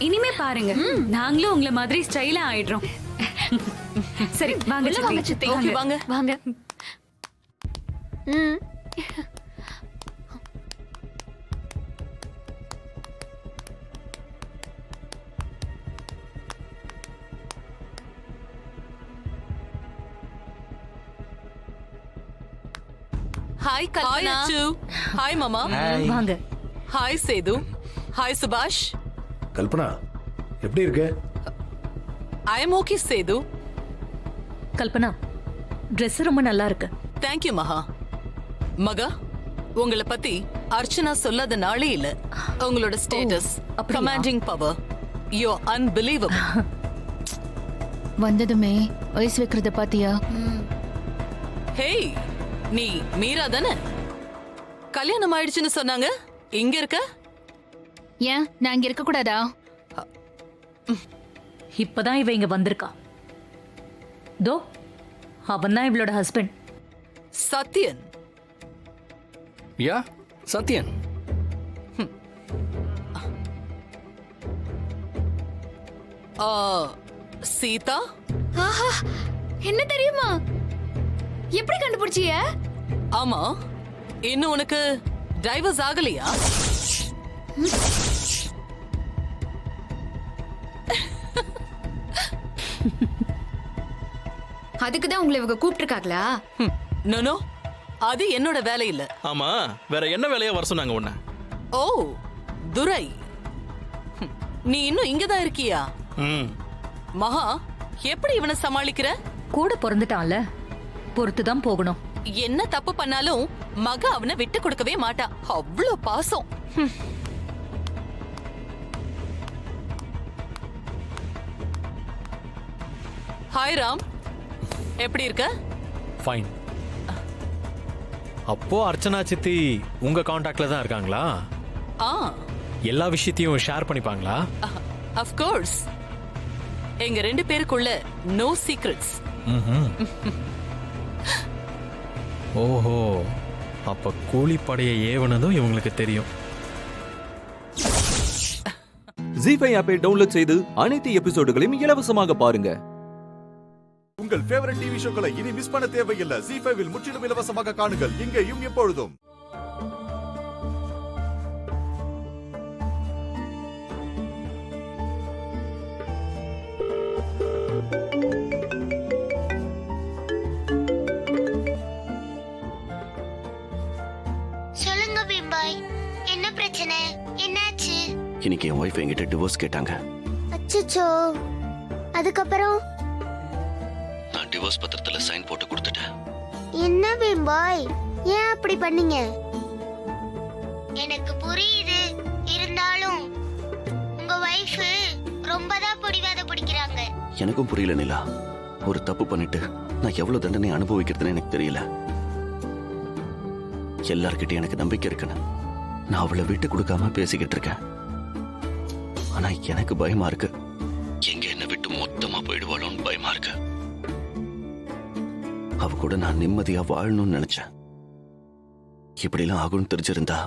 இனிமே பாருங்க நாங்களும் உங்களை மாதிரி ஸ்டைலா ஆயிடுறோம். சரி வாங்க சித்தி. ஓகே வாங்க வாங்க. ஹாய் கல்பனா. ஹாய் மாமா. வாங்க. ஹாய் சேது. ஹாய் சுபாஷ். கல்பனா, எப்படி இருக்கு? ஐ அம் ஓகே சேது. கல்பனா, Dress ரொம்ப நல்லா இருக்கு. தேங்க் யூ மகா. மகா, உங்களை பத்தி அர்ச்சனா சொல்லாத நாளே இல்ல. உங்களோட status, commanding power, you are unbelievable. வந்ததுமே ஐஸ் வைக்கிறத பாத்தியா? ஹேய், நீ மீரா தானே? கல்யாணம் ஆயிடுச்சுன்னு சொன்னாங்க, இங்க இருக்க? ஏன் நான் இங்க இருக்க கூடாதா? இப்பதான் இவ இங்க வந்திருக்கா. தோ அவன் தான் இவளோட ஹஸ்பண்ட். சத்யன். யா, சத்யன். சீதா. என்ன தெரியுமா? எப்படி கண்டுபிடிச்சிய? ஆமா, இன்னும் உனக்கு டைவர்ஸ் ஆகலையா? அதுக்கு தான் உங்களை இவங்க கூப்பிட்டுருக்காங்களா? நோ, அது என்னோட வேலை இல்ல. ஆமா, வேற என்ன வேலையா வர சொன்னாங்க உன்ன? ஓ, துரை, நீ இன்னும் இங்கதான் இருக்கியா? மகா, எப்படி இவனை சமாளிக்கிற? கூட பிறந்துட்டான்ல, பொறுத்துதான் போகணும். என்ன தப்பு பண்ணாலும் மக அவனை விட்டு கொடுக்கவே மாட்டா. அவ்வளவு பாசம். ஹாய் ராம், எப்படி இருக்க? ஃபைன். அப்போ அர்ச்சனா சித்தி உங்க காண்டாக்ட்ல தான் இருக்காங்களா? ஆ, எல்லா விஷயத்தையும் ஷேர் பண்ணிப்பாங்களா? Of course. எங்க 2 பேருக்குள்ள நோ சீக்ரெட்ஸ். ஓஹோ, அப்ப கூலிப்படையை ஏவனதும் இவங்களுக்கு தெரியும். ஜீ5 ஆப்பை டவுன்லோட் செய்து அனைத்து எபிசோடுகளையும் இலவசமாக பாருங்க. உங்கள் ஃபேவரட் டிவி ஷோக்களை இனி மிஸ் பண்ண தேவையில்லை. ஜீ5 முற்றிலும் இலவசமாக காணுங்கள், இங்கேயும் எப்பொழுதும். சொல்லுங்க பீம்பாய், என்ன பிரச்சனை? என்னாச்சு? இன்னைக்கு என் ஒய்ஃப் என்கிட்ட டிவோர்ஸ் கேட்டாங்க. அச்சச்சோ, அதுக்கப்புறம்? நான் டிவோர்ஸ் பத்திரத்துல சைன் போட்டு கொடுத்துட்டேன். என்ன பீம்பாய், ஏன் அப்படி பண்ணீங்க? எனக்கு புரியுது, இருந்தாலும் உங்க வைஃப் ரொம்ப தான் பிடிவாத பிடிக்கிறாங்க. எனக்கும் புரியல நிலா. ஒரு தப்பு பண்ணிட்டு நான் எவ்வளவு தண்டனை அனுபவிக்கிறதுன்னு எனக்கு தெரியல. எல்லார்கிட்டயும் எனக்கு நம்பிக்கை இருக்குன்னு நான் அவளை விட்டு கொடுக்காம பேசிக்கிட்டு இருக்கேன். ஆனா எனக்கு பயமா இருக்கு, எங்க என்ன விட்டு மொத்தமா போயிடுவாளோன்னு பயமா இருக்கு. அவ கூட நான் நிம்மதியா வாழணும்னு நினைச்சேன். இப்படிலாம் ஆகும்னு தெரிஞ்சிருந்தா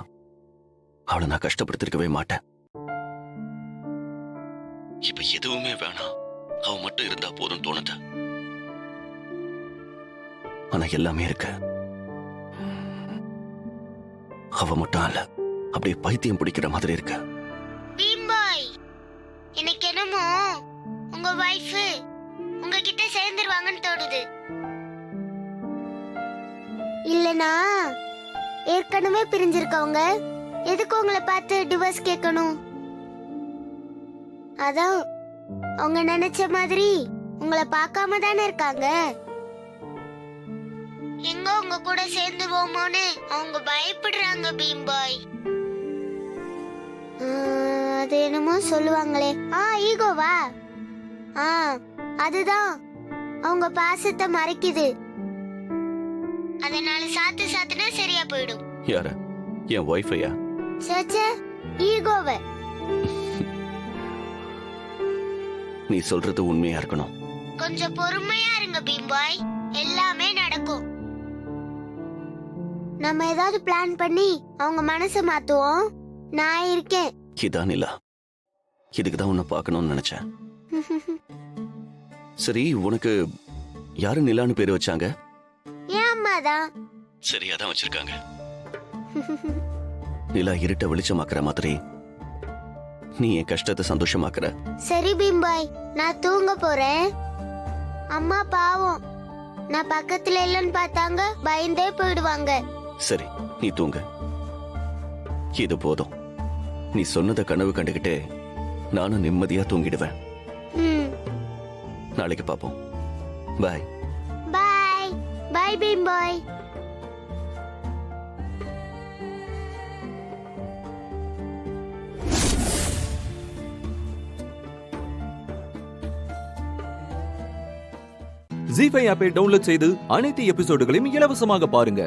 அவளை நான் கஷ்டப்படுத்திருக்கவே மாட்டேன். இப்ப எதுவுமே வேணாம், அவ மட்டும் இருந்தா போதும் தோணுது. ஆனா எல்லாமே இருக்கு. அவ மட்டும் இல்ல, அப்படியே பைத்தியம் பிடிக்கிற மாதிரி இருக்கு. பீம்பாய், எனக்கு என்னமோ உங்க வைஃப் உங்ககிட்ட சேர்ந்துருவாங்கன்னு தோணுது. இல்லனா ஏற்கனவே பிரிஞ்சிருக்கவங்க எதுக்கு உங்களை பார்த்து டிவோர்ஸ் கேட்கணும்? அதான் அவங்க நினைச்ச மாதிரி உங்களை பார்க்காம தானே இருக்காங்க. எங்க உங்க கூட சேர்ந்துருவோமோன்னு அவங்க பயப்படுறாங்க பீம்பாய். அது என்னமோ சொல்லுவாங்களே, ஈகோவா? அதுதான் அவங்க பாசத்தை மறைக்குது. அதனால சாத்துனா சரியா போயிடும். யார? என் ஒய்ஃபையா? சேச்சே, ஈகோவை. நீ சொல்றது உண்மையா இருக்கணும். கொஞ்சம் பொறுமையா இருங்க பீம்பாய், எல்லாமே நடக்கும். நம்ம ஏதாவது பிளான் பண்ணி அவங்க மனசை மாத்துவோம். நான் இருக்கேன். இதான் நிலா, இதுக்குதான் உன்னை பார்க்கணும்னு நினைச்சேன். சரி, உனக்கு யாரு நிலான்னு பேரு வச்சாங்க? என் அம்மாதான். சரியாதான் வச்சிருக்காங்க. நிலா இருட்ட வெளிச்சமாக்குற மாதிரி நீ என் கஷ்டத்தை சந்தோஷமாக்குற. சரி பீம்பாய், நான் தூங்க போறேன். அம்மா பாவம், நான் பக்கத்துல இல்லன்னு பார்த்தாங்க பயந்தே போயிடுவாங்க. சரி, நீ தூங்க. இது போதும். நீ சொன்னதை கனவு கண்டுகிட்டே நானும் நிம்மதியா தூங்கிடுவேன். நாளைக்கு பாப்போம். பாய் பாய். பாய் பீம்பாய். ஜீ5 ஆப்பை டவுன்லோட் செய்து அனைத்து எபிசோடுகளையும் இலவசமாக பாருங்க.